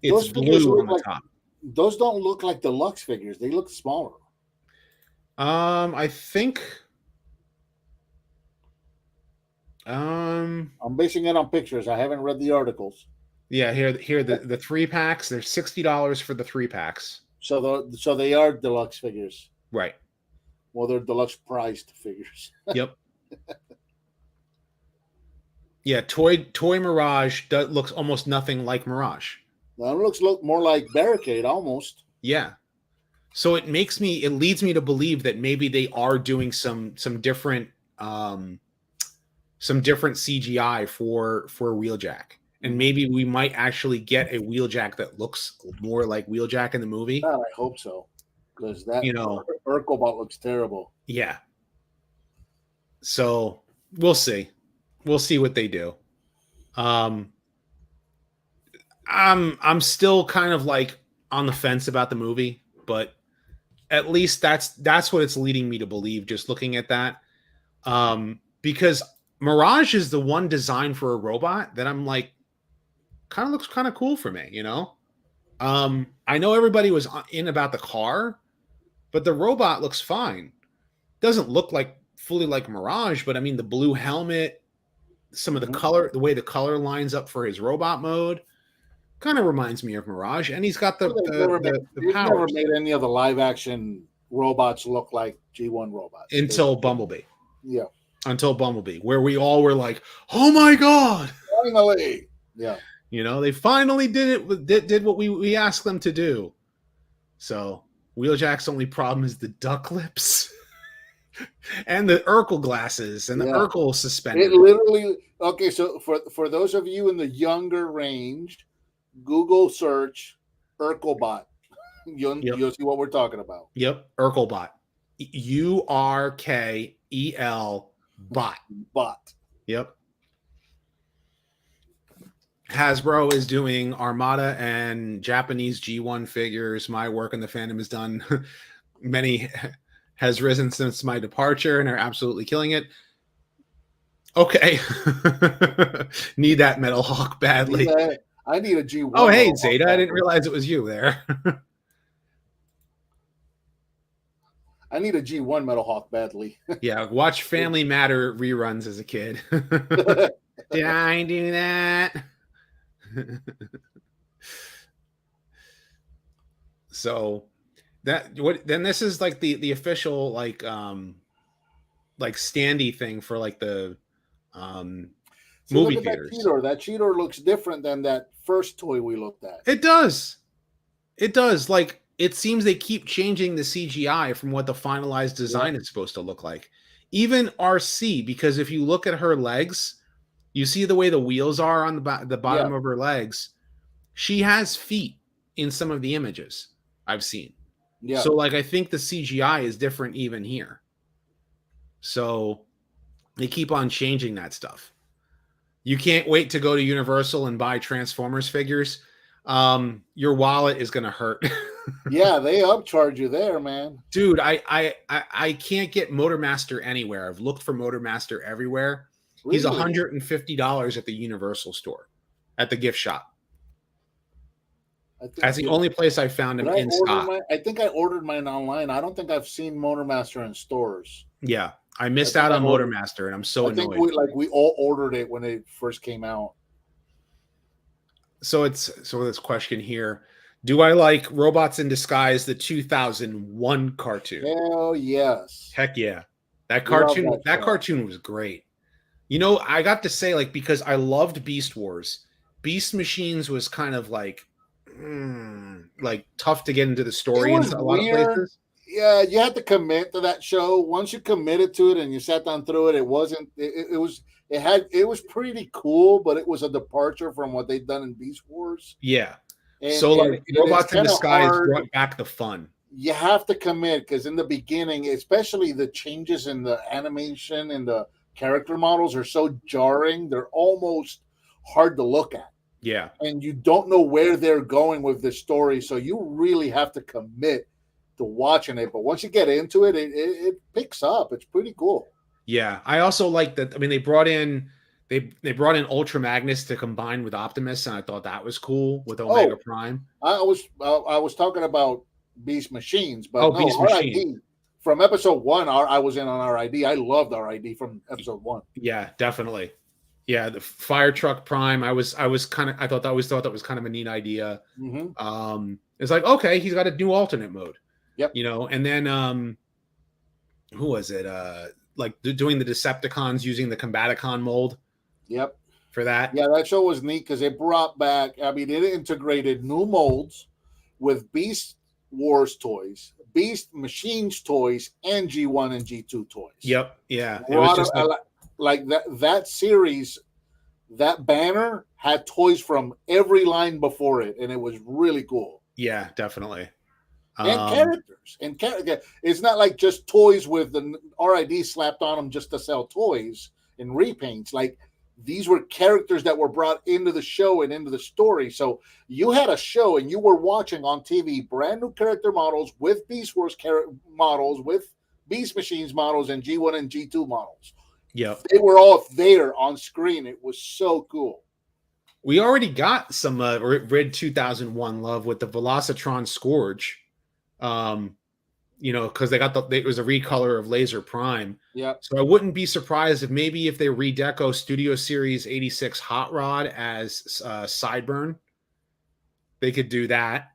It's blue on the top. Those don't look like deluxe figures. They look smaller. I think. I'm basing it on pictures. I haven't read the articles. Yeah, here the 3-packs. They're $60 for the 3-packs. So they are deluxe figures, right? Well, they're deluxe priced figures. Yep. Yeah, toy Mirage looks almost nothing like Mirage. That looks more like Barricade almost. Yeah. So it leads me to believe that maybe they are doing some different CGI for Wheeljack, and maybe we might actually get a Wheeljack that looks more like Wheeljack in the movie. God, I hope so, because that Urkelbot looks terrible. Yeah. So we'll see. We'll see what they do. I'm still kind of like on the fence about the movie, but at least that's what it's leading me to believe, just looking at that. Because Mirage is the one design for a robot that I'm like, kind of looks kind of cool for me, you know? I know everybody was in about the car, but the robot looks fine. Doesn't look like fully like Mirage, but I mean, the blue helmet, some of the color, the way the color lines up for his robot mode, kind of reminds me of Mirage. And he's got the power. Never made any of the live action robots look like G1 robots until Bumblebee. Yeah. Until Bumblebee, where we all were like, "Oh my god!" Finally, yeah. You know, they finally did what we asked them to do. So Wheeljack's only problem is the duck lips and the Urkel glasses and the Yeah. Urkel It suspenders. literally okay. So for those of you in the younger range, Google search Urkelbot. You'll see what we're talking about. Yep, Urkelbot. Urkel bot. Bot. Yep. Hasbro is doing Armada and Japanese G1 figures. My work in the fandom is done. Many has risen since my departure and are absolutely killing it. Okay. Need that Metal Hawk badly. I need a G1. Oh, hey, Zeta. I didn't realize it was you there. I need a G1 Metal Hawk badly. Yeah, watch Family Matter reruns as a kid. Did I do that? So then this is like the official like standee thing for like the movie theaters. That cheater looks different than that first toy we looked at. It does. Like it seems they keep changing the CGI from what the finalized design is supposed to look like. Even RC, because if you look at her legs, you see the way the wheels are on the bottom of her legs. She has feet in some of the images I've seen. Yeah. So like I think the CGI is different even here. So they keep on changing that stuff. You can't wait to go to Universal and buy Transformers figures. Your wallet is going to hurt. Yeah, they upcharge you there, man. Dude, I can't get Motormaster anywhere. I've looked for Motormaster everywhere. Really? He's $150 at the Universal store, at the gift shop. That's the only place I found him in stock. I think I ordered mine online. I don't think I've seen Motormaster in stores. Yeah, I missed out on Motormaster, and I'm so annoyed. I think we all ordered it when it first came out. So this question here: do I like Robots in Disguise, the 2001 cartoon? Hell yes! Heck yeah! That cartoon was great. You know, I got to say, like, because I loved Beast Wars, Beast Machines was kind of like tough to get into the story in a lot of places. Yeah, you had to commit to that show. Once you committed to it and you sat down through it, it wasn't. It was pretty cool, but it was a departure from what they'd done in Beast Wars. Yeah. And Robots in Disguise brought back the fun. You have to commit because in the beginning, especially the changes in the animation and the character models are so jarring. They're almost hard to look at. Yeah. And you don't know where they're going with the story. So you really have to commit to watching it. But once you get into it, it picks up. It's pretty cool. Yeah. I also like that. I mean, they brought in Ultra Magnus to combine with Optimus, and I thought that was cool with Omega Prime. I was talking about Beast Machines, but Beast Machine. From episode 1, I was in on RID. I loved RID from episode 1. Yeah, definitely. Yeah, the Fire Truck Prime. I always thought that was kind of a neat idea. Mm-hmm. It's like, okay, he's got a new alternate mode. Yep. You know, and then who was it? Like doing the Decepticons using the Combaticon mold. Yep. For that. Yeah, that show was neat because it brought back. I mean, it integrated new molds with Beast Wars toys, Beast Machines toys, and G1 and G2 toys. Yep. Yeah. It was just like that series. That banner had toys from every line before it, and it was really cool. Yeah, definitely. And characters. It's not like just toys with the RID slapped on them just to sell toys and repaints. Like these were characters that were brought into the show and into the story. So you had a show and you were watching on TV brand new character models with Beast Wars models, with Beast Machines models, and G1 and G2 models. Yeah, they were all there on screen. It was so cool. We already got some Red 2001 love with the Velocitron Scourge. You know, because it was a recolor of Laser Prime. Yeah. So I wouldn't be surprised if they redeco Studio Series 86 Hot Rod as Sideburn. They could do that.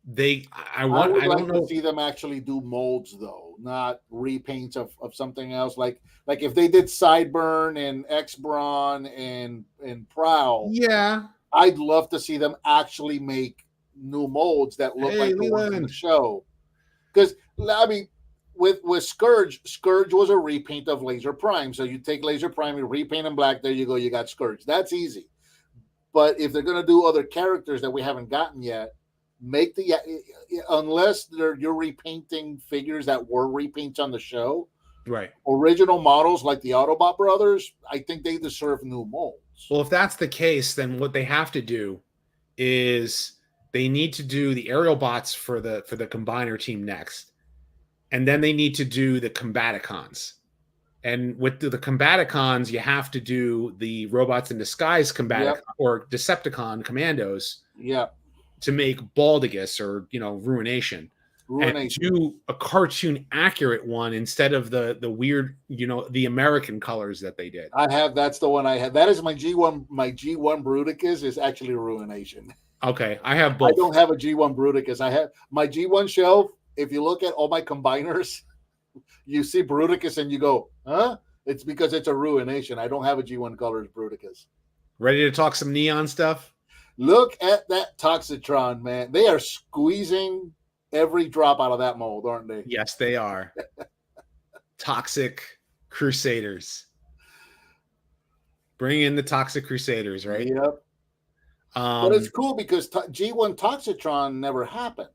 I would don't like to know. see them actually do molds though, not repaints of something else. Like if they did Sideburn and X-Brawn and Prowl, Yeah. I'd love to see them actually make new molds that look Hey, like the ones in the Leland. show. Because I mean, with Scourge was a repaint of Laser Prime. So you take Laser Prime, you repaint him black. There you go. You got Scourge. That's easy. But if they're gonna do other characters that we haven't gotten yet, make the unless you're repainting figures that were repaints on the show, Right. original models like the Autobot brothers, I think they deserve new molds. Well, if that's the case, then what they have to do is they need to do the aerial bots for the combiner team next, and then they need to do the Combaticons. And with the Combaticons, you have to do the robots in disguise Combaticon or Decepticon commandos. Yeah. To make Baldigus or Ruination. And do a cartoon accurate one instead of the weird, the American colors that they did. That's the one I have. That is my G1. My G1 Bruticus is actually Ruination. Okay, I have both. I don't have a G1 Bruticus. I have my G1 shelf. If you look at all my combiners, you see Bruticus and you go, huh? It's because it's a Ruination. I don't have a G1 Colors Bruticus. Ready to talk some neon stuff? Look at that Toxitron, man. They are squeezing every drop out of that mold, aren't they? Yes, they are. Toxic Crusaders. Bring in the Toxic Crusaders, right? Yep. But it's cool because G1 Toxitron never happened.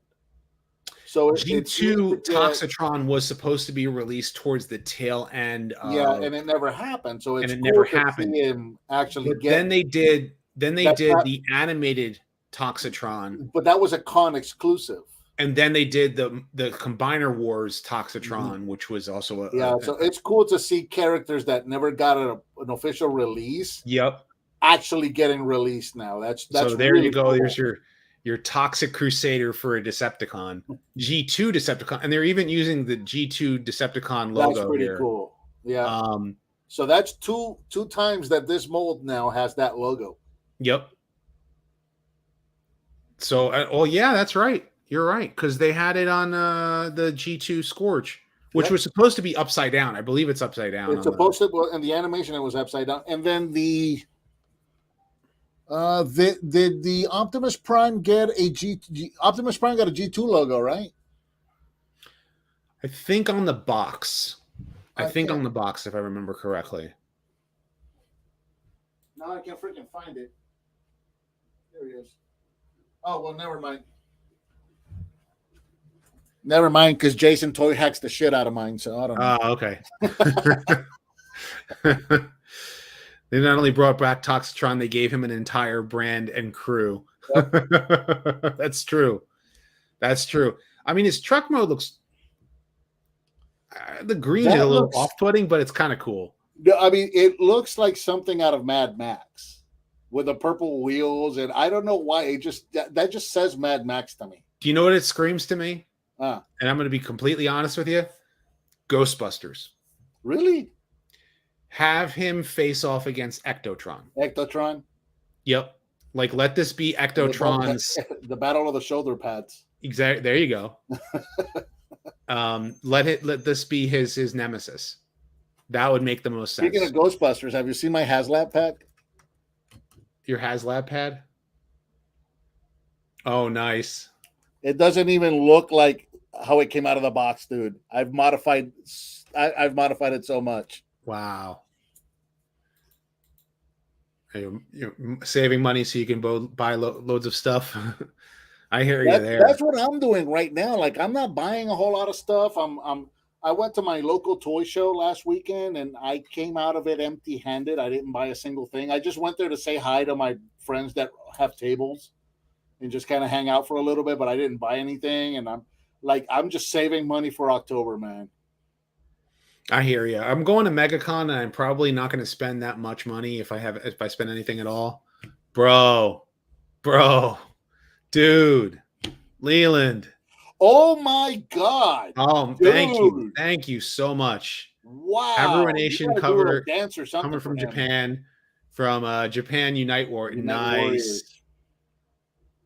So G2 Toxitron was supposed to be released towards the tail end. And it never happened. So it's never happened. See him actually but then they did the animated Toxitron. But that was a con exclusive. And then they did the Combiner Wars Toxitron, which was also so it's cool to see characters that never got an official release. Yep. Actually getting released now. That's so there really you go. Cool. There's your Toxic Crusader for a Decepticon, G2 Decepticon, and they're even using the G2 Decepticon logo. That's pretty cool. Yeah. So that's two times that this mold now has that logo. Yep. So, yeah, that's right. You're right, because they had it on the G2 Scourge, which was supposed to be upside down. I believe it's upside down. It's supposed to. Well, in the animation, it was upside down, and then did the Optimus Prime get a Optimus Prime got a G2 logo, right? I think on the box. I think on the box, if I remember correctly. No, I can't freaking find it. There he is. Oh, well, never mind. Never mind, because Jason toy hacks the shit out of mine, so I don't know. Oh, okay. They not only brought back Toxitron, they gave him an entire brand and crew. Yep. That's true. That's true. I mean, his truck mode looks... the green is a little off-putting, but it's kind of cool. I mean, it looks like something out of Mad Max with the purple wheels, and I don't know why. That just says Mad Max to me. Do you know what it screams to me? And I'm going to be completely honest with you. Ghostbusters. Really? Have him face off against Ectotron. Ectotron? Yep. Like, let this be Ectotron's... The battle of the shoulder pads. Exactly. There you go. Let this be his nemesis. That would make the most sense. Speaking of Ghostbusters, have you seen my HasLab pad? Your HasLab pad? Oh, nice. It doesn't even look like how it came out of the box, dude. I've modified it so much. Wow. You're saving money so you can buy loads of stuff. I hear you there. That's what I'm doing right now. Like, I'm not buying a whole lot of stuff. I went to my local toy show last weekend and I came out of it empty-handed. I didn't buy a single thing. I just went there to say hi to my friends that have tables and just kind of hang out for a little bit, but I didn't buy anything. And I'm just saving money for October, man. I hear you. I'm going to MegaCon and I'm probably not going to spend that much money if I spend anything at all. Bro, dude, Leland. Oh my God. Oh, dude. Thank you so much. Wow. Have Ruination cover coming from Japan, from Japan Unite War. Nice.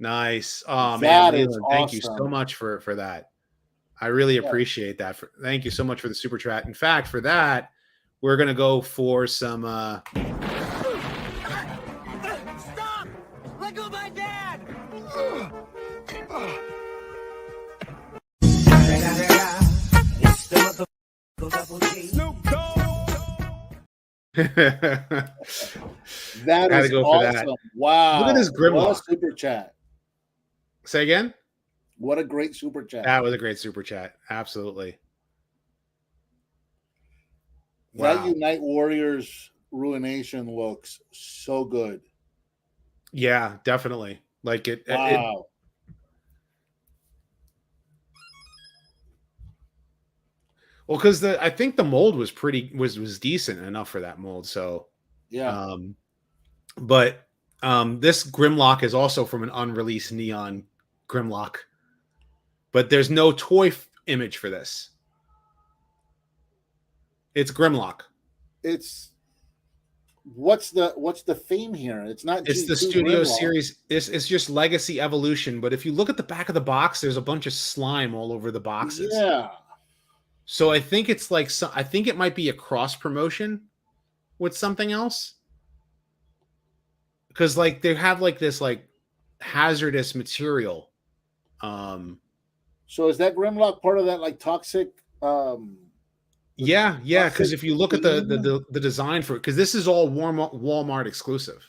Nice. Oh man, That is Leland, thank you so awesome. much for that. I really Yeah. appreciate that. Thank you so much for the super chat. In fact, for that, we're gonna go for some. Stop! Let go of my dad! That Gotta is go for awesome. that. Wow. Look at this What a Grimlock. super chat. Say again. What a great super chat. That was a great super chat. Absolutely. That Wow. Unite Warriors Ruination looks so good. Yeah, definitely. Like it. Wow. Well, because I think the mold was was decent enough for that mold. So Yeah. But this Grimlock is also from an unreleased Neon Grimlock, but there's no toy image for this. It's Grimlock. It's what's the theme here? It's not. It's G2 the studio Grimlock. series. It's just Legacy Evolution. But if you look at the back of the box, there's a bunch of slime all over the boxes. Yeah. So I think it's like I think it might be a cross promotion with something else. Because like they have like this like hazardous material. So is that Grimlock part of that like toxic? Yeah. Because if you look at the design for it, because this is all Walmart exclusive.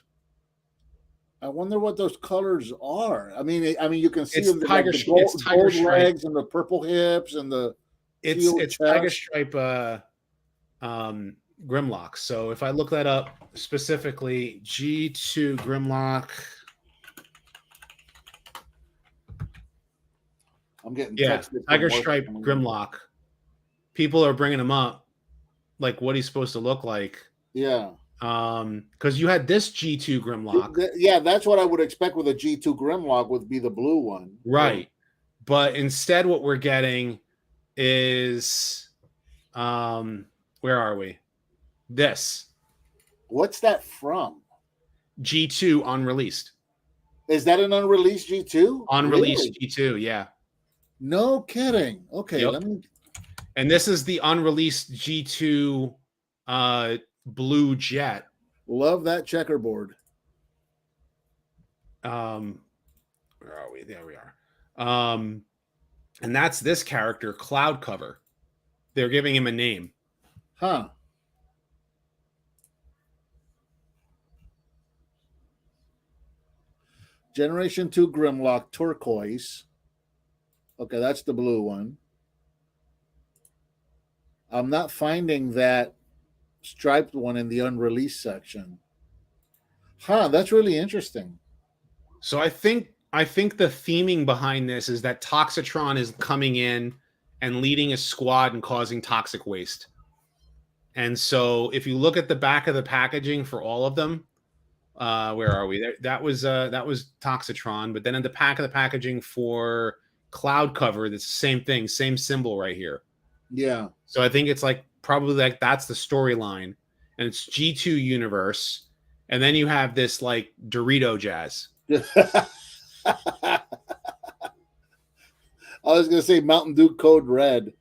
I wonder what those colors are. I mean, you can see It's them, tiger, like the it's tiger gold stripe. legs and the purple hips and the It's tiger stripe Grimlock. So if I look that up specifically, G2 Grimlock. I'm getting tiger stripe Grimlock. People are bringing him up, like what he's supposed to look like. Yeah. Because you had this G2 Grimlock. Yeah, that's what I would expect with a G2 Grimlock would be the blue one. Right. But instead what we're getting is where are we? This. What's that from? G2 unreleased. Is that an unreleased G2? Unreleased really? G2, yeah. No kidding. Okay, yep. let me. And this is the unreleased G2 blue jet. Love that checkerboard. Where are we? There we are. And that's this character, Cloud Cover. They're giving him a name. Huh. Generation 2 Grimlock turquoise. Okay, that's the blue one. I'm not finding that striped one in the unreleased section. Huh, that's really interesting. So I think the theming behind this is that Toxitron is coming in and leading a squad and causing toxic waste. And so if you look at the back of the packaging for all of them, where are we? There, that was Toxitron, but then in the back of the packaging for Cloud Cover, that's the same thing, same symbol right here. Yeah. So I think it's like probably like that's the storyline, and it's G2 universe, and then you have this like Dorito jazz. I was gonna say Mountain Dew Code Red.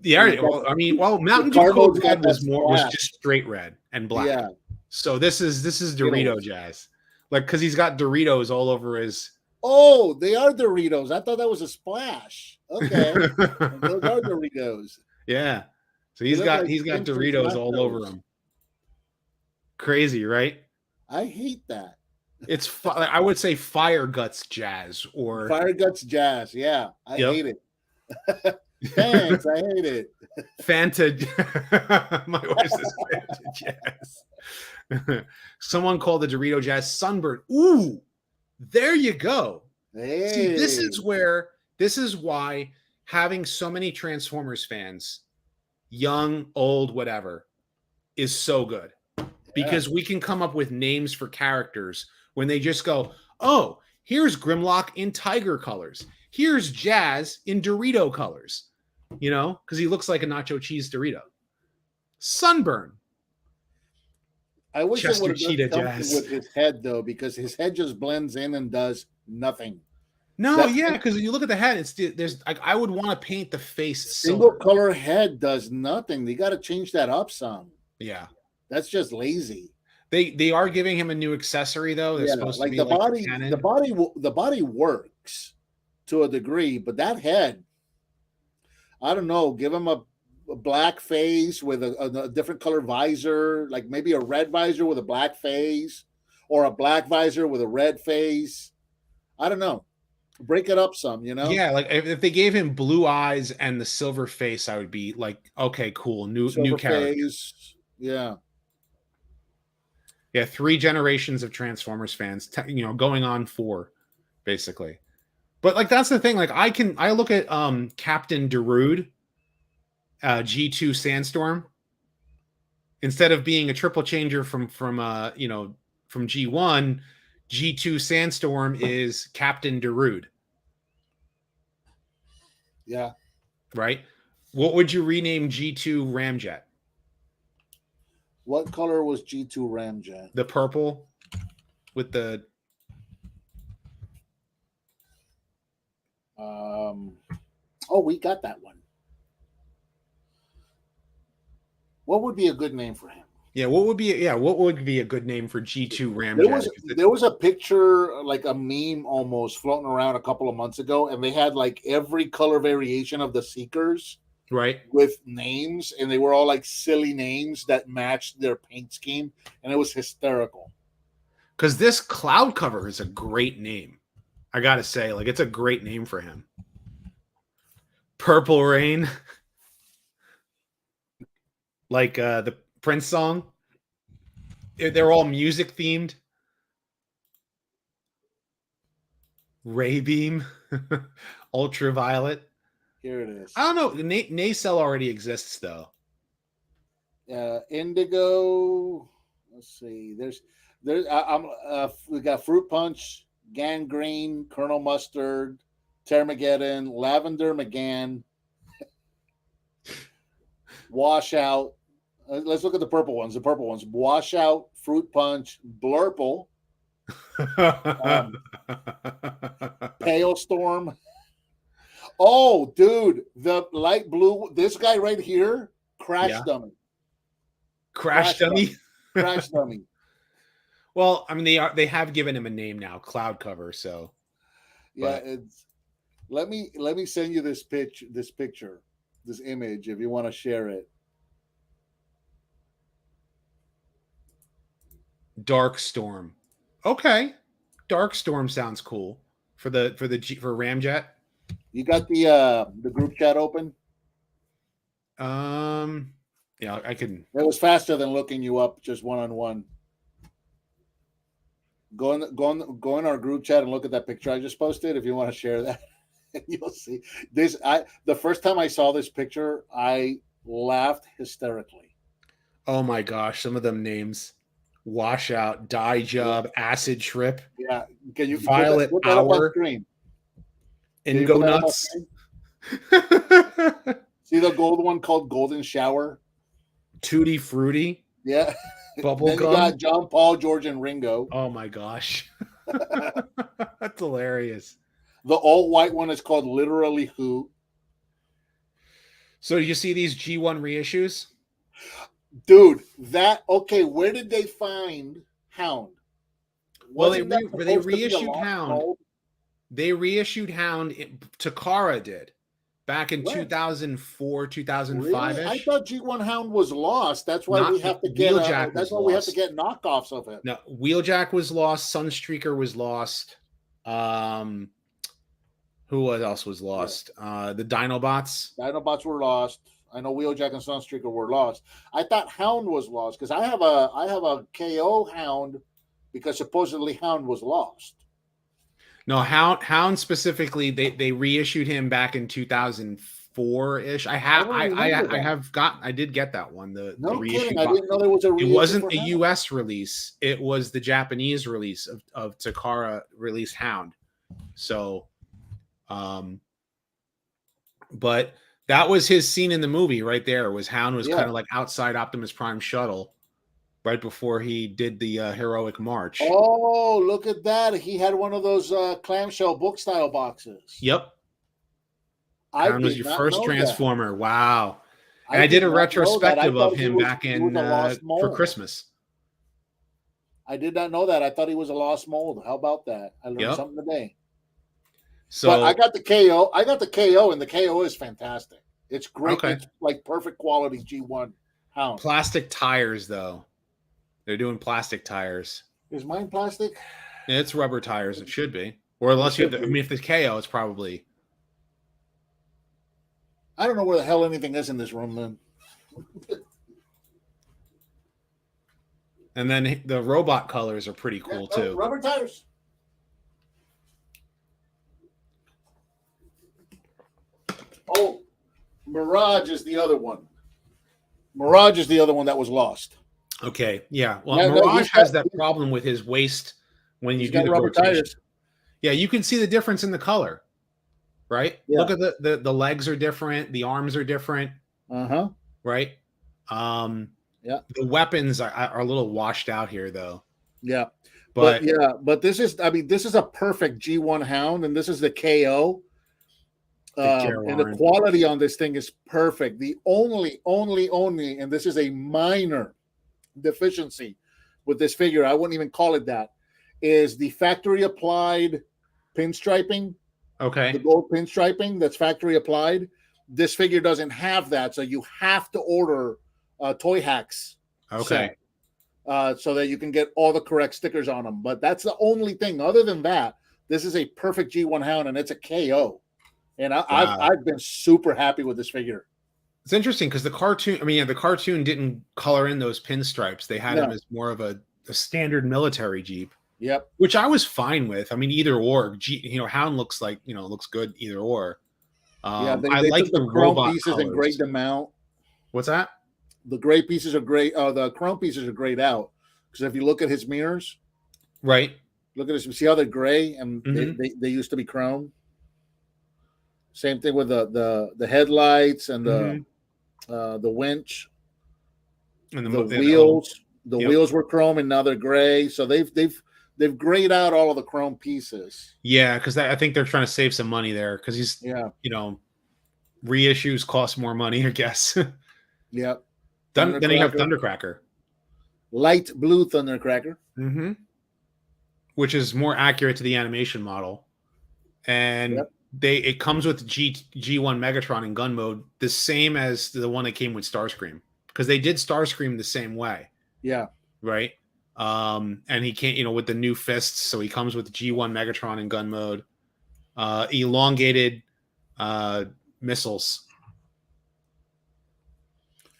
Yeah, well, Mountain Dew Code Red was just straight red and black. Yeah. So this is Dorito jazz, like because he's got Doritos all over his. Oh, they are Doritos. I thought that was a splash. Okay, those are Doritos. Yeah, so he's got Doritos all over him. Crazy, right? I hate that. It's I would say Fire Guts jazz or Fire Guts jazz. Yeah, I hate it. Thanks, I hate it. Fanta. My wife says Fanta jazz. Someone called the Dorito jazz Sunbird. Ooh, there you go. Hey. See, this is why having so many Transformers fans, young, old, whatever, is so good. Because we can come up with names for characters when they just go, oh, here's Grimlock in tiger colors. Here's Jazz in Dorito colors. You know, because he looks like a nacho cheese Dorito. Sunburn. I wish it would have done something with his head, though, because his head just blends in and does Nothing. No, That yeah, because you look at the head, there's like I would want to paint the face single silver. color head does nothing. They got to change that up some. Yeah, That's just lazy. they are giving him a new accessory though. They're supposed to be the like body, the cannon. the body works to a degree, but that head, I don't know. Give him a black face with a different color visor, like maybe a red visor with a black face, or a black visor with a red face. I don't know. Break it up some, you know? Yeah, like if they gave him blue eyes and the silver face, I would be like, okay, cool, new Silver character. face. Yeah. Yeah, 3 generations of Transformers fans, going on 4, basically. But like that's the thing. Like I look at Captain Darude, G2 Sandstorm, instead of being a triple changer from G1, G2 Sandstorm is Captain Darude. Yeah. Right? What would you rename G2 Ramjet? What color was G2 Ramjet? The purple with the we got that one. What would be a good name for him? Yeah, what would be a good name for G2 Ramjet? There was a picture, like a meme almost, floating around a couple of months ago, and they had like every color variation of the Seekers, right, with names, and they were all like silly names that matched their paint scheme, and it was hysterical. Because this Cloud Cover is a great name. I gotta say, like, it's a great name for him. Purple Rain. Like the Prince song. They're all music themed. Ray Beam. Ultraviolet. Here it is. I don't know. Nacelle already exists, though. Indigo. Let's see. We got Fruit Punch, Gangrene, Colonel Mustard, Termageddon, Lavender McGann, Washout. Let's look at the purple ones. Washout, Fruit Punch, Blurple, Pale Storm. Oh, dude, the light blue. This guy right here, Crash Dummy. Crash Dummy. Crash Dummy. Well, I mean, they have given him a name now, Cloud Cover. So, yeah, let me send you this picture, this image, if you want to share it. Dark Storm. Okay, Dark Storm sounds cool for Ramjet. You got the group chat open? Yeah, I can. It was faster than looking you up just one-on-one. Go in our group chat and look at that picture I just posted if you want to share that. You'll see this. The first time I saw this picture, I laughed hysterically. Oh my gosh, some of them names: Washout, Dye Job, Acid Trip. Yeah, can you Violet put that up on Hour, screen? Ingo Nuts. See the gold one called Golden Shower? Tutti Frutti. Yeah. Bubble Then Gum. you got John, Paul, George, and Ringo. Oh my gosh. That's hilarious. The all white one is called Literally Who. So you see these G1 reissues? Dude, where did they find Hound? Well, they reissued Hound. Called? They reissued Hound. Takara did back in 2004, 2005. Really? I thought G1 Hound was lost. That's why we have to get. That's why we have to get knockoffs of it. No, Wheeljack was lost. Sunstreaker was lost. Who else was lost? Yeah. The Dinobots. Dinobots were lost. I know Wheeljack and Sunstreaker were lost. I thought Hound was lost because I have a KO Hound because supposedly Hound was lost. No, Hound specifically, they reissued him back in 2004-ish. I did get that one. The kidding. I didn't know there was a reissue. It wasn't the US release. It was the Japanese release of Takara released Hound. So, but that was his scene in the movie right there. Was Hound was kind of like outside Optimus Prime shuttle right before he did the heroic march. Oh, look at that! He had one of those clamshell book style boxes. Yep. I was did your not first know Transformer. that. Wow. And I did a not know that. I retrospective of thought him back he in was a lost for mold. Christmas. I did not know that. I thought he was a lost mold. How about that? I learned something today. So but I got the KO. I got the KO, and the KO is fantastic. It's great. Okay. It's like perfect quality G1 hound. Plastic tires, though. They're doing plastic tires. Is mine plastic? Yeah, it's rubber tires. It should be. Or unless you have I mean, if it's KO, it's probably. I don't know where the hell anything is in this room, then. And then the robot colors are pretty cool, too. Rubber tires. Oh, Mirage is the other one. Mirage is the other one that was lost. Okay, yeah. Well, Mirage has that problem with his waist when you do the rubber rotation. tires. Yeah, you can see the difference in the color, right? Yeah. Look at the legs are different, the arms are different. Right? Yeah. The weapons are a little washed out here, though. Yeah. But this is a perfect G1 hound, and this is the KO. And the quality on this thing is perfect. The only, and this is a minor deficiency with this figure, I wouldn't even call it that, is the factory applied pinstriping. Okay. The gold pinstriping that's factory applied. This figure doesn't have that, so you have to order Toy Hacks. Okay. So that you can get all the correct stickers on them. But that's the only thing. Other than that, this is a perfect G1 hound, and it's a KO. And I've been super happy with this figure. It's interesting because the cartoon didn't color in those pinstripes. They had him as more of a standard military Jeep. Yep. Which I was fine with. I mean, either or. Hound looks like, looks good either or. They I like the chrome pieces and grayed them out. What's that? The gray pieces are great. The chrome pieces are grayed out. Because if you look at his mirrors, right? Look at this. See how they're gray and they used to be chrome. Same thing with the headlights and the winch and the wheels. The wheels were chrome and now they're gray. So they've grayed out all of the chrome pieces. Yeah, because I think they're trying to save some money there because he's reissues cost more money, I guess. Yep. Then you have Thundercracker. Light blue Thundercracker. Mm-hmm. Which is more accurate to the animation model. And it comes with G1 Megatron in gun mode, the same as the one that came with Starscream. Because they did Starscream the same way. Yeah. Right? And he can't, with the new fists, so he comes with G1 Megatron in gun mode. Elongated missiles.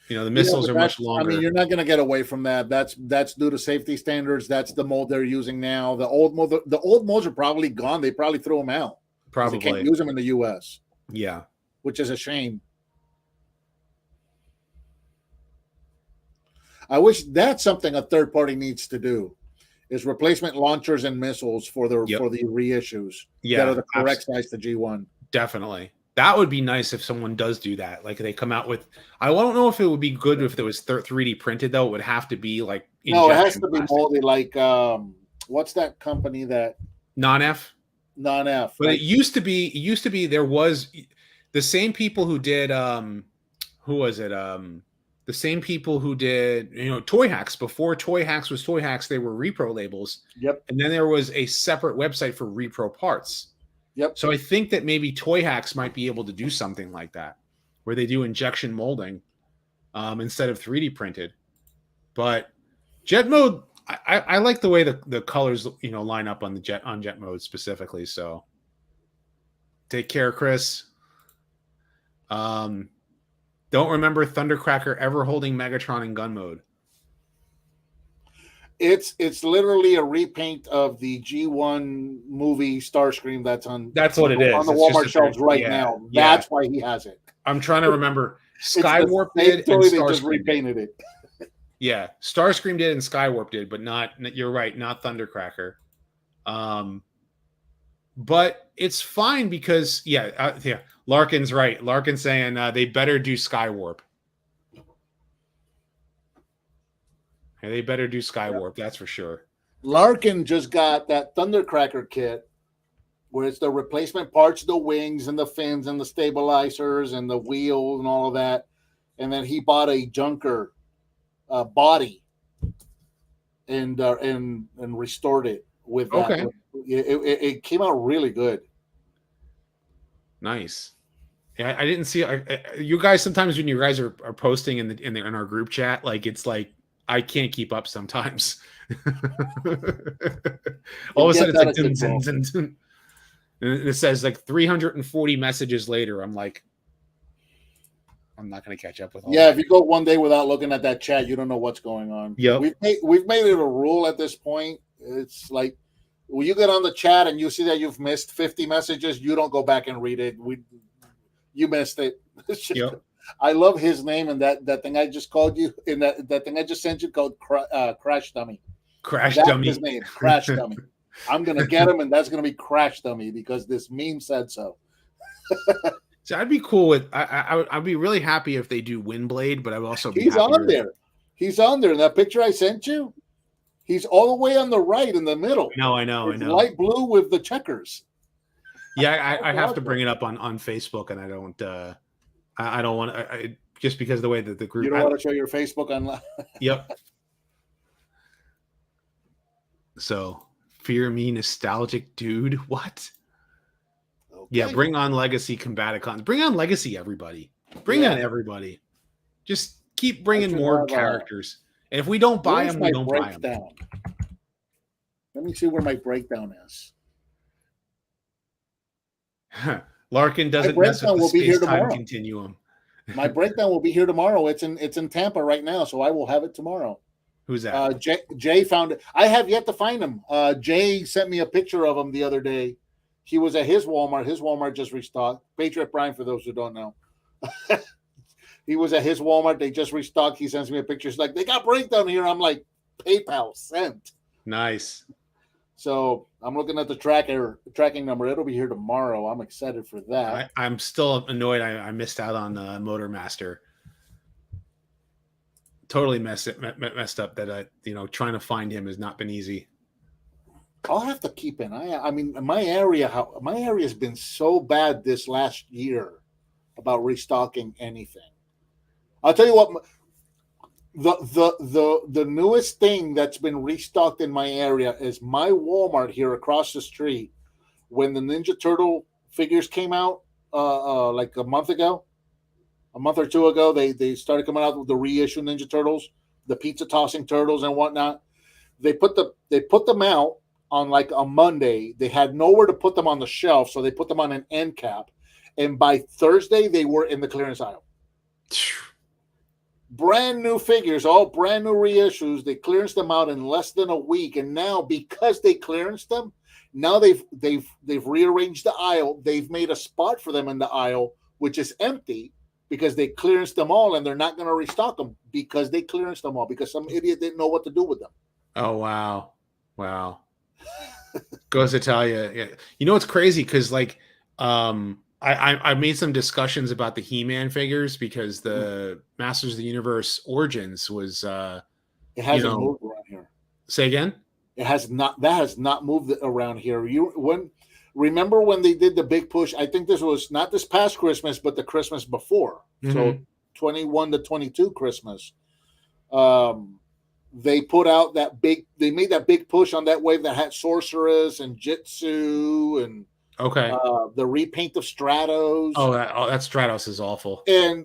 The missiles are much longer. I mean, you're not going to get away from that. That's due to safety standards. That's the mold they're using now. The old molds are probably gone. They probably threw them out. Probably. They can't use them in the U.S. Yeah. Which is a shame. I wish that's something a third party needs to do, is replacement launchers and missiles for the reissues that are the correct size to G1. Definitely. That would be nice if someone does do that. Like they come out with, I don't know if it would be good if it was 3D printed though. It would have to be like no, it has to be molded like what's that company that Non-F? Non-F. But it used to be there was the same people who did who was it? The same people who did Toy Hacks. Before Toy Hacks was Toy Hacks, they were repro labels. Yep. And then there was a separate website for repro parts. Yep. So I think that maybe Toy Hacks might be able to do something like that, where they do injection molding instead of 3D printed. But jet mode, I like the way the colors line up on jet mode specifically. So take care, Chris. Don't remember Thundercracker ever holding Megatron in gun mode. It's literally a repaint of the G1 movie Starscream that's what it is on the Walmart shelves now. That's why he has it. I'm trying to remember. Skywarp did and Starscream just repainted it. Yeah, Starscream did and Skywarp did, but not. You're right, not Thundercracker. But it's fine because Larkin's right. Larkin's saying they better do Skywarp. Yeah, they better do Skywarp, that's for sure. Larkin just got that Thundercracker kit where it's the replacement parts, the wings and the fins and the stabilizers and the wheel and all of that. And then he bought a Junker body and restored it with that. Okay. It came out really good. Nice. Yeah, I didn't see you guys. Sometimes when you guys are posting in our group chat, like it's like I can't keep up sometimes. All of a sudden, it's like dun, dun, dun, dun. And it says like 340 messages later. I'm like, I'm not going to catch up with all. Yeah, that. if you go one day without looking at that chat, you don't know what's going on. Yeah, we've made it a rule at this point. It's like when you get on the chat and you see that you've missed 50 messages, you don't go back and read it. You missed it. Yep. I love his name and that thing I just called you in that thing I just sent you called Crash Dummy. That's Dummy. His name, Crash Dummy. I'm gonna get him, and that's gonna be Crash Dummy because this meme said so. So I'd be cool with. I'd be really happy if they do Windblade, but I would also be. He's on there. He's on there in that picture I sent you. He's all the way on the right in the middle. No, I know. Light blue with the checkers. Yeah, I have to bring it up on Facebook, and I don't. I don't want to. Just because of the way that the group. You don't want to show your Facebook online. Yep. So, fear me, nostalgic dude. What? Okay. Yeah, bring on Legacy Combaticons. Bring on Legacy, everybody. Bring on everybody. Just keep bringing more characters. And if we don't buy them, we don't buy them. Let me see where my breakdown is. Larkin doesn't mess with the space-time continuum. My breakdown will be here tomorrow. It's in Tampa right now, so I will have it tomorrow. Who's that? Jay found it. I have yet to find him. Jay sent me a picture of him the other day. He was at his Walmart. His Walmart just restocked. Patriot Prime, for those who don't know. He was at his Walmart. They just restocked. He sends me a picture. He's like, they got breakdown here. I'm like, PayPal sent. Nice. So I'm looking at the tracking number. It'll be here tomorrow. I'm excited for that. I'm still annoyed. I missed out on Motor Master. Totally messed up that trying to find him has not been easy. I'll have to keep an eye. I mean, my area has been so bad this last year about restocking anything. I'll tell you what, the newest thing that's been restocked in my area is my Walmart here across the street. When the Ninja Turtle figures came out, like a month or two ago, they started coming out with the reissue Ninja Turtles, the pizza tossing turtles and whatnot. They put them out on like a Monday. They had nowhere to put them on the shelf, so they put them on an end cap. And by Thursday, they were in the clearance aisle. Brand new figures, all brand new reissues. They clearanced them out in less than a week, and now because they clearanced them, now they've rearranged the aisle. They've made a spot for them in the aisle, which is empty because they clearanced them all, and they're not going to restock them because they clearanced them all because some idiot didn't know what to do with them. Oh wow. Goes to tell you, yeah. You know it's crazy because like I made some discussions about the He-Man figures because the Masters of the Universe Origins was it hasn't moved around here. Say again? It has not. That has not moved around here. Remember when they did the big push? I think this was not this past Christmas, but the Christmas before. Mm-hmm. So 21 to 22 Christmas. They put out they made that big push on that wave that had Sorceress and Jitsu and the repaint of Stratos. That Stratos is awful. And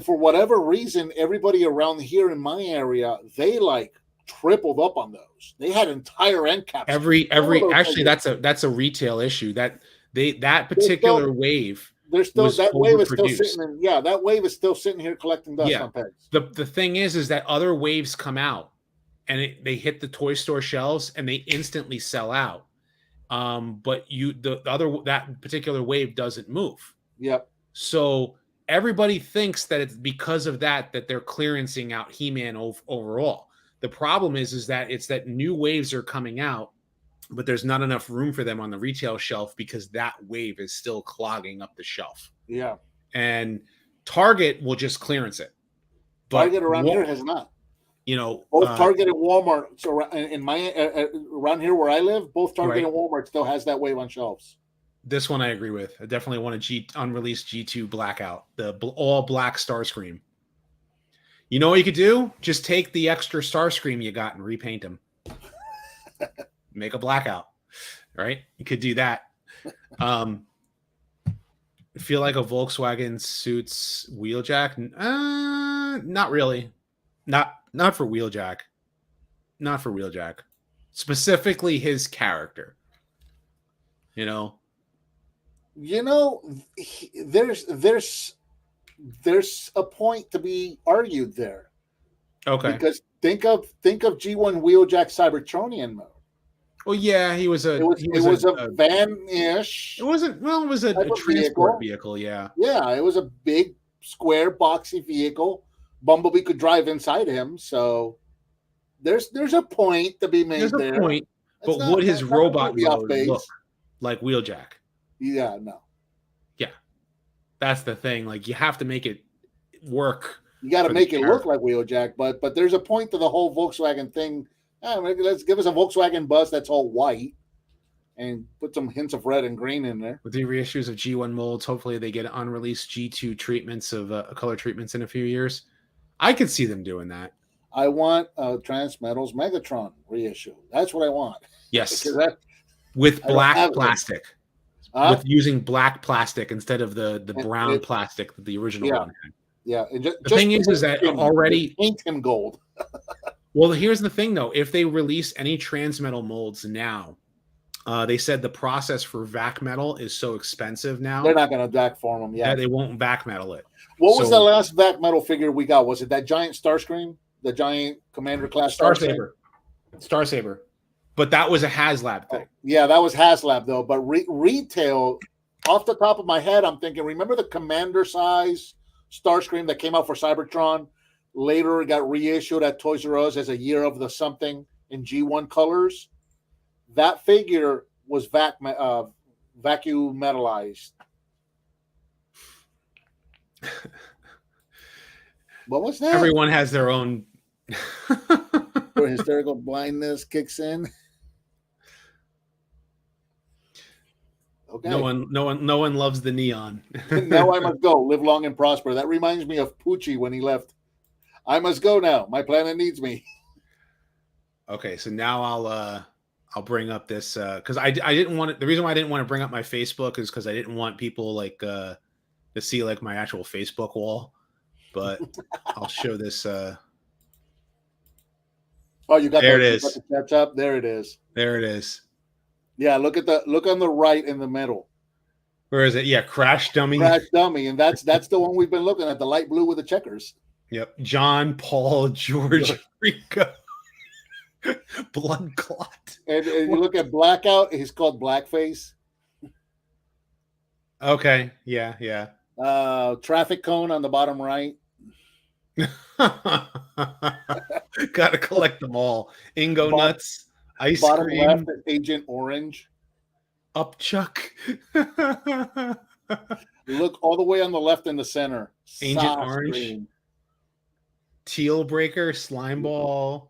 for whatever reason, everybody around here in my area, they like tripled up on those. They had entire end caps. Actually that's a retail issue. That particular wave. There's still that wave is still sitting in, that wave is still sitting here collecting dust on pegs. The thing is that other waves come out and they hit the toy store shelves and they instantly sell out. But that particular wave doesn't move. Yep. So everybody thinks that it's because of that they're clearancing out He-Man overall. The problem is that it's that new waves are coming out, but there's not enough room for them on the retail shelf because that wave is still clogging up the shelf. Yeah. And Target will just clearance it. But Target around here has not. You know, both Target and Walmart. So in my around here where I live, both Target and Walmart still has that wave on shelves. This one I agree with. I definitely want a unreleased G2 Blackout, the all black Starscream. You know what you could do? Just take the extra Starscream you got and repaint them. Make a Blackout, right? You could do that. I feel like a Volkswagen suits Wheeljack. Not really. Not for Wheeljack. Not for Wheeljack. Specifically his character. You know, there's a point to be argued there. Okay. Because think of G1 Wheeljack Cybertronian mode. Well, yeah, it was a van-ish. It wasn't. Well, it was a transport vehicle. Yeah. Yeah, it was a big, square, boxy vehicle. Bumblebee could drive inside him, so there's a point to be made there. There's a point, but would his robot mode look like Wheeljack? Yeah, no. Yeah, that's the thing. Like, you have to make it work. You got to make it look like Wheeljack, but there's a point to the whole Volkswagen thing. Let's give us a Volkswagen bus that's all white and put some hints of red and green in there. With the reissues of G1 molds, hopefully they get unreleased G2 treatments of color treatments in a few years. I could see them doing that. I want Transmetal's Megatron reissue. That's what I want. Yes. With black plastic. With using black plastic instead of the brown plastic that the original one had. Yeah. And the thing is that already paint him gold. Well, here's the thing, though. If they release any Transmetal molds now, they said the process for vac metal is so expensive now. They're not going to vac form them. Yeah, they won't vac metal it. What was the last vac metal figure we got? Was it that giant Starscream? The giant Commander class Starsaber. But that was a HasLab thing. Yeah, that was HasLab, though. But retail, off the top of my head, I'm thinking, remember the Commander size Starscream that came out for Cybertron? Later, it got reissued at Toys R Us as a Year of the Something in G1 colors. That figure was vacuum metalized. What was that? Everyone has their own. Where hysterical blindness kicks in. Okay. No one loves the neon. Now I must go. Live long and prosper. That reminds me of Poochie when he left. I must go now. My planet needs me. Okay, so now I'll bring up this because I didn't want it. The reason why I didn't want to bring up my Facebook is because I didn't want people to see like my actual Facebook wall. But I'll show this. Oh, you got there. It is. Catch up. There it is. There it is. Yeah, look on the right in the middle. Where is it? Yeah, Crash Dummy. Crash Dummy, and that's the one we've been looking at, the light blue with the checkers. Yep. John, Paul, George, Rico. Blood clot. And you look at Blackout, he's called Blackface. Okay. Yeah. Traffic cone on the bottom right. Gotta collect them all. Ingo nuts. Ice bottom cream. Left is Agent Orange. Upchuck. Look all the way on the left in the center. Agent Orange. Cream. Teal Breaker, Slime Ball,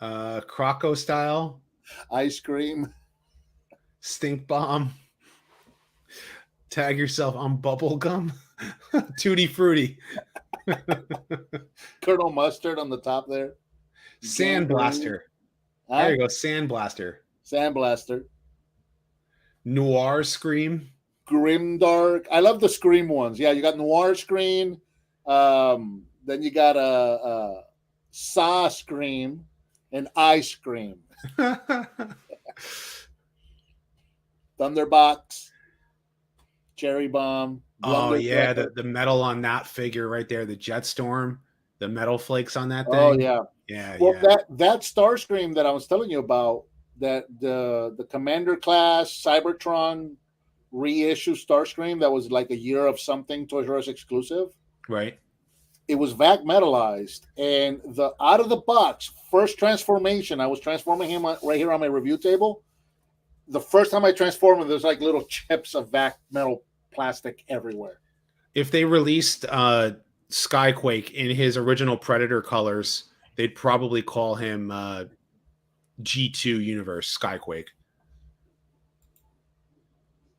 Croco Style, Ice Cream, Stink Bomb, Tag Yourself on Bubble Gum, Tutti Frutti, Colonel Mustard on the top there, Sandblaster. There you go, Sandblaster. Sandblaster. Noir Scream. Grimdark. I love the Scream ones. Yeah, you got Noir Scream. Then you got a Saw Scream and Ice Cream. Thunderbox. Cherry Bomb. Oh, yeah. The metal on that figure right there. The Jetstorm. The metal flakes on that thing. Oh, yeah. Yeah. Well, that Starscream that I was telling you about, that the Commander class Cybertron reissue Starscream that was like a Year of Something Toys R Us exclusive. Right. It was vac metalized, and the out of the box first transformation, I was transforming him right here on my review table. The first time I transformed him, there's like little chips of vac metal plastic everywhere. If they released Skyquake in his original Predator colors they'd probably call him G2 Universe Skyquake.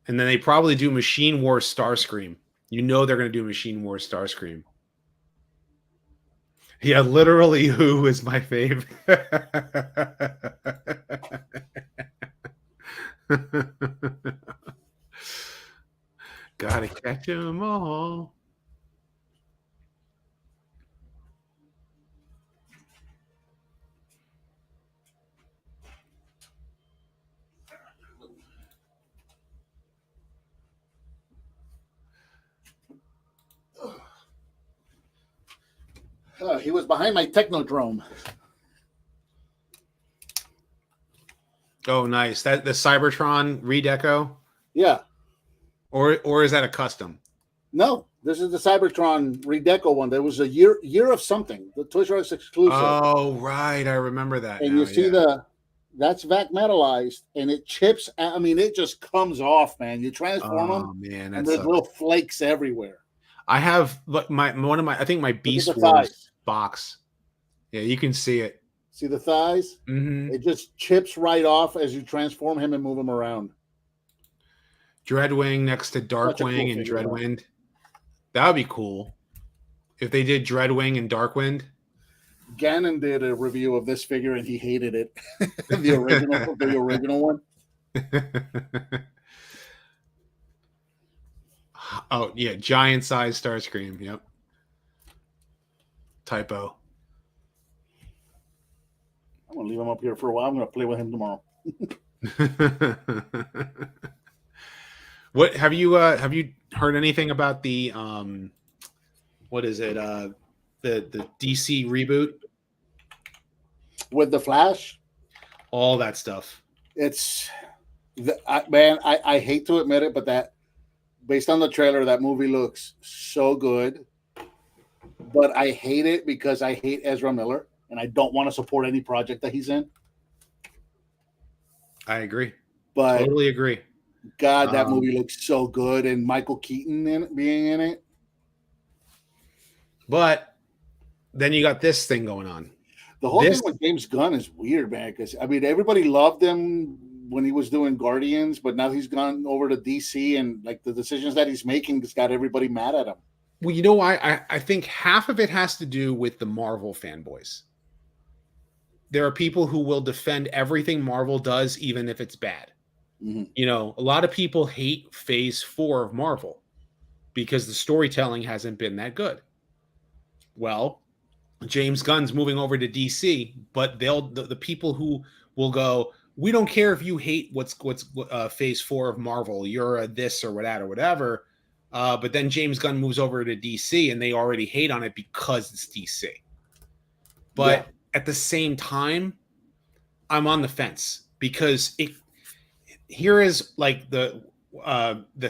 And then they probably do Machine Wars Starscream. You know they're going to do Machine Wars Starscream. Yeah, literally, who is my fave? Gotta catch them all. He was behind my Technodrome. Oh, nice. That the Cybertron redeco? Yeah. Or is that a custom? No, this is the Cybertron redeco one. There was a year of something, the Toys R Us exclusive. Oh, right. I remember that. And now, you see that's vac metalized, and it chips. I mean, it just comes off, man. You transform them, man, and there's little flakes everywhere. I have I think my Beast Wars box. Yeah, you can see it. See the thighs? Mm-hmm. It just chips right off as you transform him and move him around. Dreadwing next to Darkwing and Dreadwind. That would be cool if they did Dreadwing and Darkwind. Gannon did a review of this figure and he hated it. the original one. Oh yeah, giant size Starscream. Yep. Typo. I'm gonna leave him up here for a while. I'm gonna play with him tomorrow. What have you heard anything about the what is it? The DC reboot with the Flash? All that stuff. It's man, I hate to admit it, but that based on the trailer, that movie looks so good. But I hate it because I hate Ezra Miller and I don't want to support any project that he's in. I agree. But totally agree. God, that movie looks so good, and Michael Keaton being in it. But then you got this thing going on. The whole thing with James Gunn is weird, man. Because I mean, everybody loved him when he was doing Guardians, but now he's gone over to DC, and like the decisions that he's making has got everybody mad at him. Well, you know why? I think half of it has to do with the Marvel fanboys. There are people who will defend everything Marvel does, even if it's bad. Mm-hmm. You know, a lot of people hate Phase 4 of Marvel because the storytelling hasn't been that good. Well, James Gunn's moving over to DC, but the people who will go, we don't care if you hate what's Phase 4 of Marvel, you're a this or that or whatever. But then James Gunn moves over to DC, and they already hate on it because it's DC. But at the same time, I'm on the fence because here is like the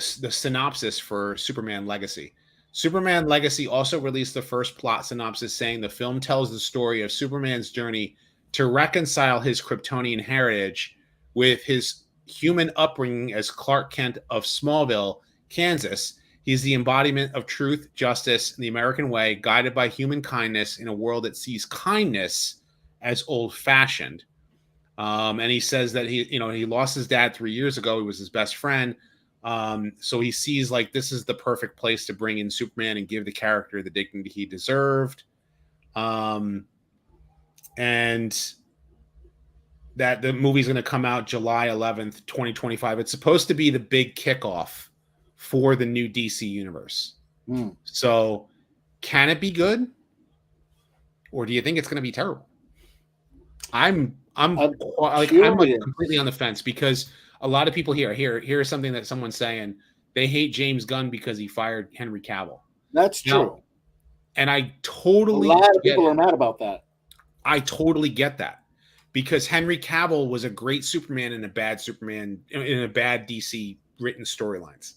synopsis for Superman Legacy. Superman Legacy also released the first plot synopsis saying the film tells the story of Superman's journey to reconcile his Kryptonian heritage with his human upbringing as Clark Kent of Smallville, Kansas. He's the embodiment of truth, justice, and the American way, guided by human kindness in a world that sees kindness as old-fashioned. And he says that he lost his dad 3 years ago. He was his best friend. So he sees like this is the perfect place to bring in Superman and give the character the dignity he deserved. And that the movie's going to come out July 11th, 2025. It's supposed to be the big kickoff for the new DC universe. So can it be good? Or do you think it's going to be terrible? I'm completely on the fence because a lot of people here's something that someone's saying. They hate James Gunn because he fired Henry Cavill. That's true. And I totally a lot of people are mad about that. I totally get that because Henry Cavill was a great Superman in a bad DC written storylines.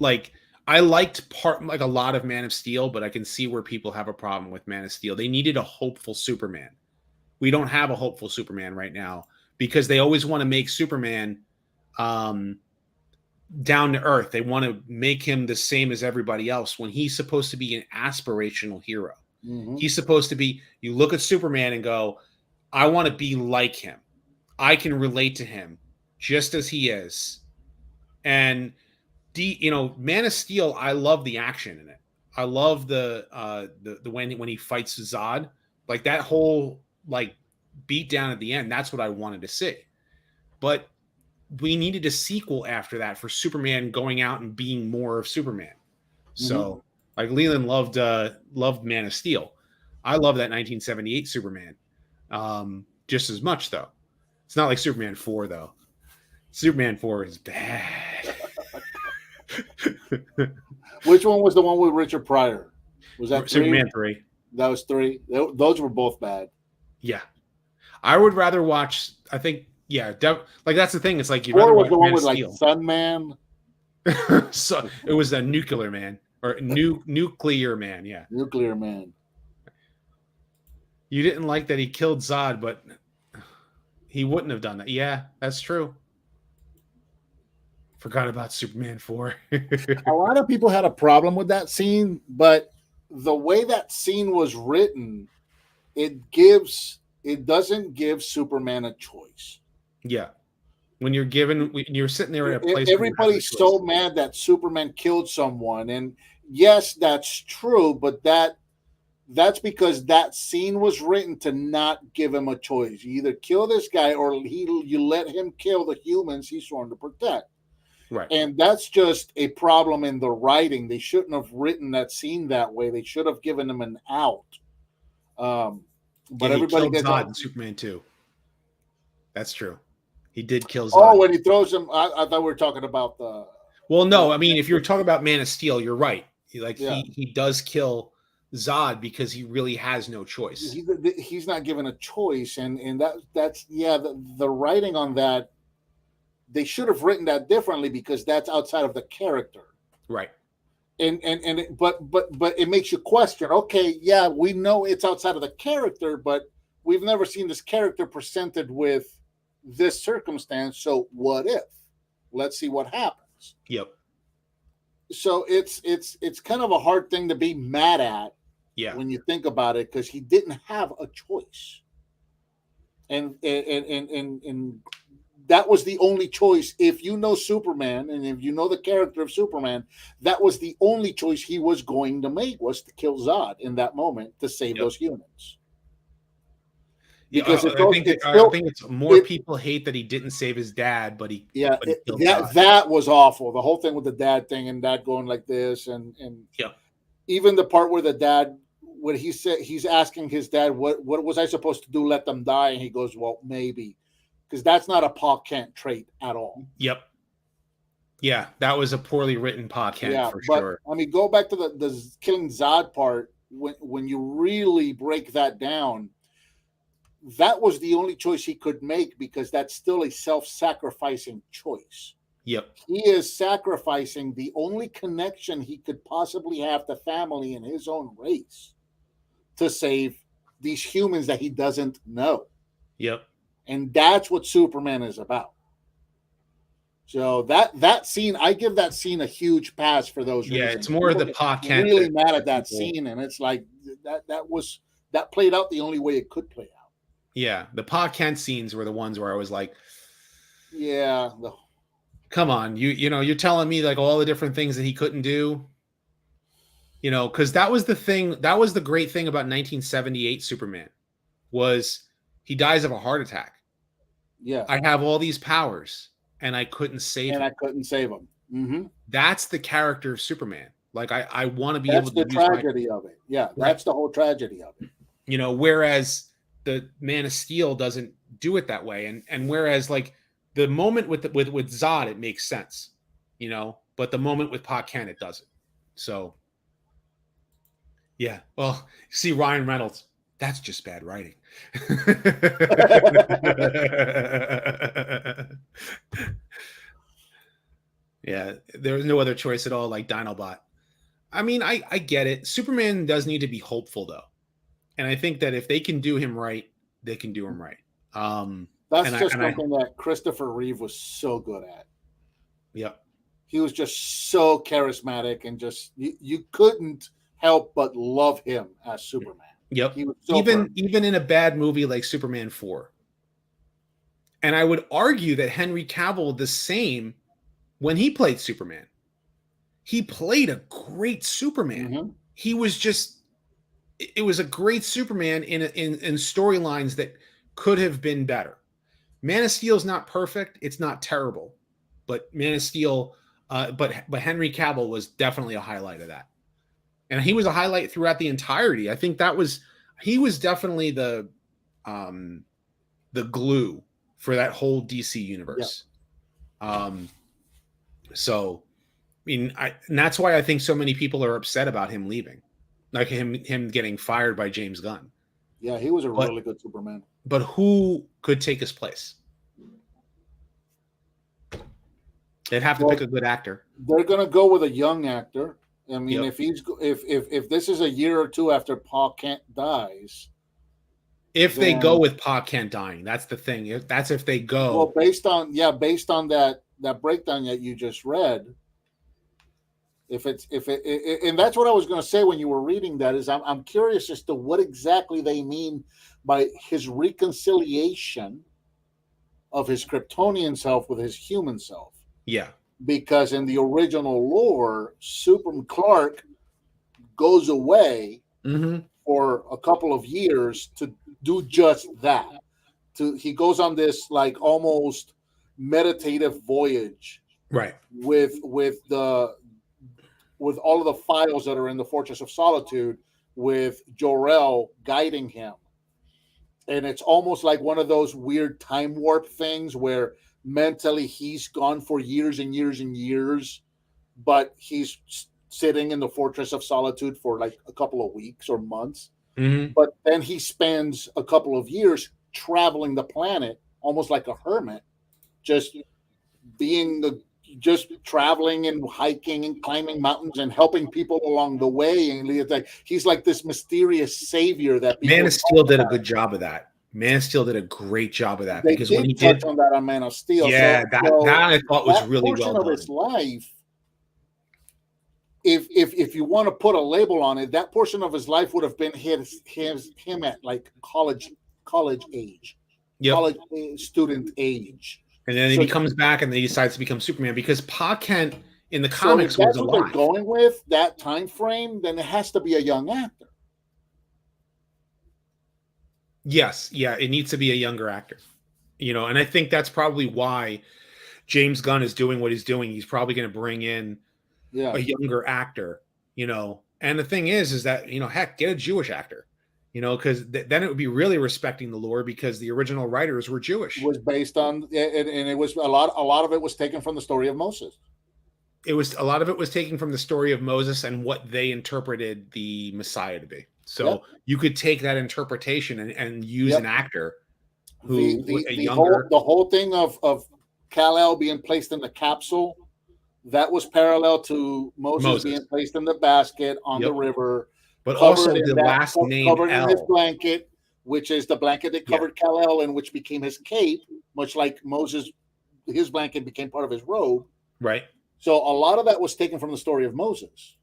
Like I liked a lot of Man of Steel, but I can see where people have a problem with Man of Steel. They needed a hopeful Superman. We don't have a hopeful Superman right now because they always want to make Superman down to earth. They want to make him the same as everybody else when he's supposed to be an aspirational hero. He's supposed to be, you look at Superman and go, I want to be like him. I can relate to him just as he is. And Man of Steel, I love the action in it. I love the when he fights Zod, like that whole like beat down at the end. That's what I wanted to see. But we needed a sequel after that for Superman going out and being more of Superman. So like Leland loved Man of Steel. I love that 1978 Superman just as much though. It's not like Superman 4 though. Superman 4 is bad. Which one was the one with Richard Pryor? Was that Superman 3? That was 3. Those were both bad. Yeah, I would rather watch. I think like that's the thing. It's like you 4 rather was watch the one Man with of like Steel. Sun Man. So it was a Nuclear Man or Nuclear Man. Yeah, Nuclear Man. You didn't like that he killed Zod, but he wouldn't have done that. Yeah, that's true. Forgot about Superman 4. A lot of people had a problem with that scene, but the way that scene was written, it doesn't give Superman a choice. Yeah. When you're sitting there at a place, everybody's so mad that Superman killed someone, and yes, that's true, but that's because that scene was written to not give him a choice. You either kill this guy or you let him kill the humans he's sworn to protect. Right. And that's just a problem in the writing. They shouldn't have written that scene that way. They should have given him an out. But everybody killed Zod in Superman 2. That's true. He did kill Zod. Oh, when he throws him, I thought we were talking about the. Well, no, I mean, if you're talking about Man of Steel, you're right. He does kill Zod because he really has no choice. He's not given a choice, and that's the writing on that. They should have written that differently because that's outside of the character, right? But it makes you question. Okay, yeah, we know it's outside of the character, but we've never seen this character presented with this circumstance. So what if? Let's see what happens. Yep. So it's kind of a hard thing to be mad at. Yeah. When you think about it, because he didn't have a choice, and that was the only choice. If you know Superman and if you know the character of Superman, that was the only choice he was going to make, was to kill Zod in that moment to save those humans. Because I think it's more people hate that he didn't save his dad, but he killed Zod. That was awful. The whole thing with the dad thing and dad going like this, and even the part where the dad, when he said he's asking his dad, what was I supposed to do? Let them die? And he goes, well, maybe. Because that's not a Pa Kent trait at all. Yep. Yeah, that was a poorly written Pa Kent for sure. I mean, go back to the killing Zod part. When you really break that down, that was the only choice he could make, because that's still a self-sacrificing choice. Yep. He is sacrificing the only connection he could possibly have to family in his own race to save these humans that he doesn't know. Yep. And that's what Superman is about. So that scene, I give that scene a huge pass for those reasons. Yeah, it's more of the Pa Kent. Really mad at that scene, and it's like that played out the only way it could play out. Yeah, the Pa Kent scenes were the ones where I was like, yeah, come on, you're telling me like all the different things that he couldn't do. Because that was the thing. That was the great thing about 1978 Superman, was he dies of a heart attack. Yeah, I have all these powers, and I couldn't save him. I couldn't save him. Mm-hmm. That's the character of Superman. Like I want to be able to. That's the tragedy of it. Yeah, that's the whole tragedy of it. Whereas the Man of Steel doesn't do it that way, and whereas like the moment with Zod, it makes sense, but the moment with Pa Kent, it doesn't. So, yeah. Well, see Ryan Reynolds. That's just bad writing. Yeah, there was no other choice at all, like Dinobot. I mean, I get it. Superman does need to be hopeful, though. And I think that if they can do him right, they can do him right. That's just something that Christopher Reeve was so good at. Yep. He was just so charismatic, and just you couldn't help but love him as Superman. Yep. He was so Even in a bad movie like Superman 4. And I would argue that Henry Cavill the same when he played Superman. He played a great Superman. Mm-hmm. He was just, it was a great Superman in storylines that could have been better. Man of Steel is not perfect. It's not terrible, but Man of Steel, but Henry Cavill was definitely a highlight of that. And he was a highlight throughout the entirety. I think he was definitely the glue for that whole DC universe. Yeah. So, I mean, and that's why I think so many people are upset about him leaving, like him getting fired by James Gunn. Yeah, he was really good Superman. But who could take his place? They'd have to pick a good actor. They're going to go with a young actor. I mean, if this is a year or two after Pa Kent dies, they go with Pa Kent dying, that's the thing. If they go, well, based on that breakdown that you just read, and that's what I was going to say when you were reading that, is I'm curious as to what exactly they mean by his reconciliation of his Kryptonian self with his human self. Yeah. Because in the original lore, Superman Clark goes away for a couple of years to do just that. He goes on this like almost meditative voyage, right? With all of the files that are in the Fortress of Solitude, with Jor-El guiding him, and it's almost like one of those weird time warp things where mentally he's gone for years and years and years, but he's sitting in the Fortress of Solitude for like a couple of weeks or months. Mm-hmm. But then he spends a couple of years traveling the planet almost like a hermit, just traveling and hiking and climbing mountains and helping people along the way. And he's like this mysterious savior that Man of Steel did a good job of that. Man of Steel did a great job of that, because when he touch on that on Man of Steel, that I thought was really well done. Of his life, if you want to put a label on it, that portion of his life would have been him at like college age, college student age, and then he comes back and then he decides to become Superman, because Pa Kent in the comics was alive. That's what they're going with, that time frame, then it has to be a young actor. Yes, yeah, it needs to be a younger actor, and I think that's probably why James Gunn is doing what he's doing. He's probably going to bring in a younger actor, and the thing is that, heck, get a Jewish actor, because then it would be really respecting the lore, because the original writers were Jewish. It was based on, and it was a lot of it was taken from the story of Moses. A lot of it was taken from the story of Moses and what they interpreted the Messiah to be. So you could take that interpretation and use an actor who the whole thing of Kal-El being placed in the capsule, that was parallel to Moses being placed in the basket on the river, but also the last name covered in his blanket, which is the blanket that covered Kal-El and which became his cape, much like Moses, his blanket became part of his robe. Right. So a lot of that was taken from the story of Moses.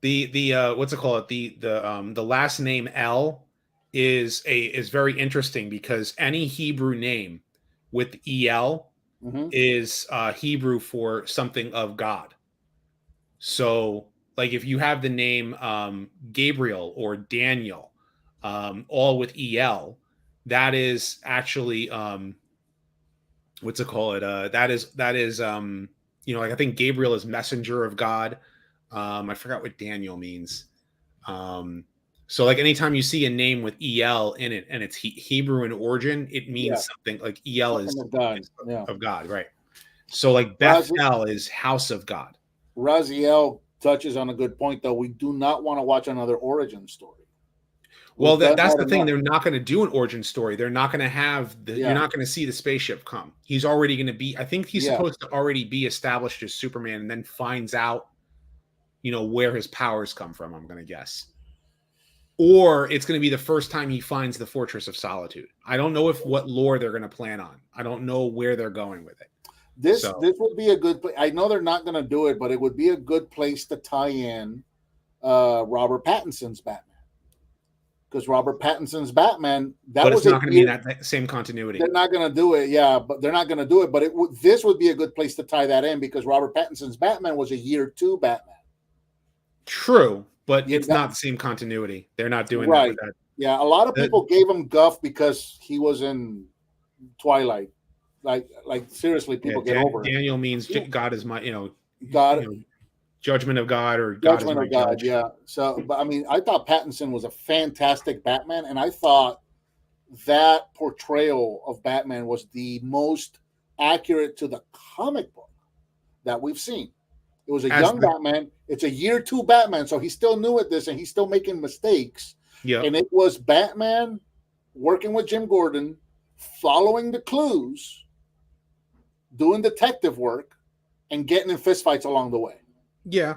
The what's it called? The last name El is very interesting, because any Hebrew name with El is Hebrew for something of God. So like if you have the name Gabriel or Daniel, all with El, that is actually what's it called? That is like I think Gabriel is messenger of God. I forgot what Daniel means. So like anytime you see a name with El in it and it's Hebrew in origin, it means something like El is of God, right? So like Bethel is house of God. Raziel touches on a good point, though. We do not want to watch another origin story. Well, that's the thing. They're not going to do an origin story. They're not going to have you're not going to see the spaceship come. He's already going to be, I think he's supposed to already be established as Superman, and then finds out, where his powers come from, I'm going to guess. Or it's going to be the first time he finds the Fortress of Solitude. I don't know what lore they're going to plan on. I don't know where they're going with it. This would be a good place. I know they're not going to do it, but it would be a good place to tie in Robert Pattinson's Batman. Because Robert Pattinson's Batman, but it's not going to be that same continuity. They're not going to do it, but they're not going to do it. But this would be a good place to tie that in because Robert Pattinson's Batman was a year 2 Batman. True, but it's not the same continuity. They're not doing that with that. Yeah, a lot of people gave him guff because he was in Twilight. Like seriously, people get over it. Daniel means God is my, God. Judgment of God or Judgment of God, judge. Yeah. So, but I mean, I thought Pattinson was a fantastic Batman, and I thought that portrayal of Batman was the most accurate to the comic book that we've seen. It was a young Batman. It's a year 2 Batman, so he's still new at this, and he's still making mistakes. Yeah. And it was Batman working with Jim Gordon, following the clues, doing detective work, and getting in fistfights along the way. Yeah,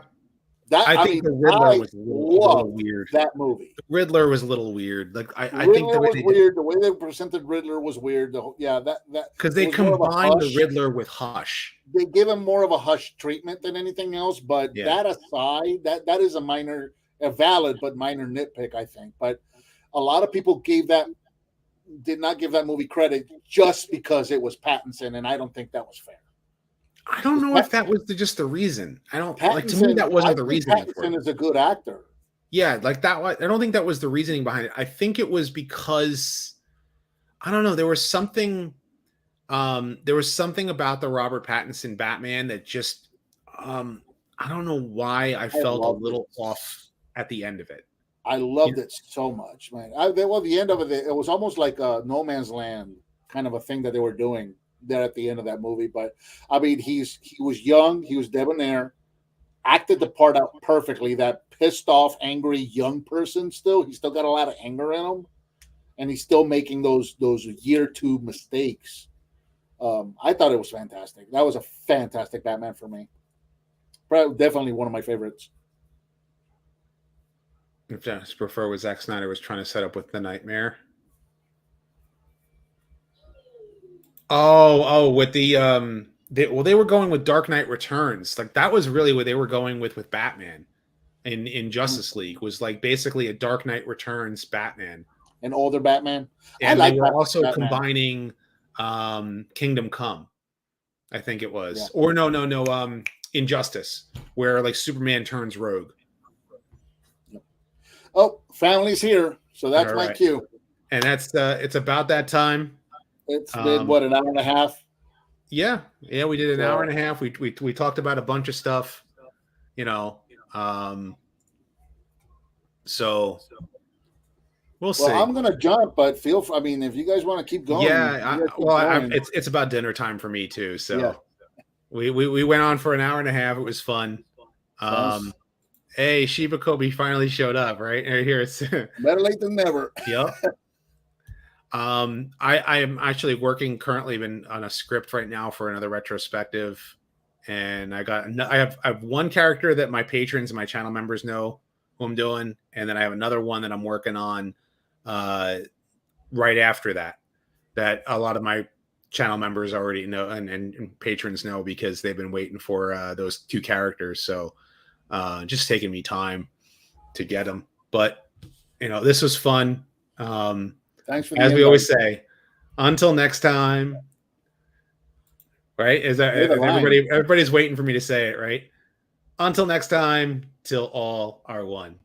I think the Riddler was a little weird. That movie, the Riddler was a little weird. Like I think the was weird. The way they presented Riddler was weird. That because they combined the Riddler with Hush. They give him more of a Hush treatment than anything else. But that aside, that is a valid but minor nitpick, I think. But a lot of people did not give that movie credit just because it was Pattinson, and I don't think that was fair. I don't know if that was just the reason. I don't like to me that wasn't the reason. Pattinson is a good actor. Yeah, like that. I don't think that was the reasoning behind it. I think it was because I don't know. There was something about the Robert Pattinson Batman that just I don't know why I felt a little off at the end of it. I loved it so much, man. The end of it was almost like a No Man's Land kind of a thing that they were doing there at the end of that movie. But I mean, he was young, he was debonair, acted the part out perfectly. That pissed off, angry young person. He's still got a lot of anger in him, and he's still making those year 2 mistakes. I thought it was fantastic. That was a fantastic Batman for me. Probably, definitely one of my favorites. I just prefer what Zack Snyder was trying to set up with the Nightmare. With they were going with Dark Knight Returns. Like that was really what they were going with Batman in Justice League, was like basically a Dark Knight Returns Batman. An older Batman. And they were also combining Kingdom Come, I think it was. Yeah. Or no, Injustice, where like Superman turns rogue. Oh, family's here. So that's my cue. And that's it's about that time. It's been what, an hour and a half? Yeah, we did an hour and a half. We talked about a bunch of stuff, so we'll see. Well, I'm gonna jump, but if you guys want to keep going, it's about dinner time for me too. So we went on for an hour and a half. It was fun. Hey, Shiba Kobe finally showed up, right? Here it's better late than never. Yep. I am actually working currently on a script right now for another retrospective, and I have one character that my patrons and my channel members know who I'm doing, and then I have another one that I'm working on right after that a lot of my channel members already know and patrons know because they've been waiting for those 2 characters. So just taking me time to get them, but this was fun. Thanks for as we always say, until next time, right? Is that everybody's waiting for me to say it, right? Until next time, till all are one.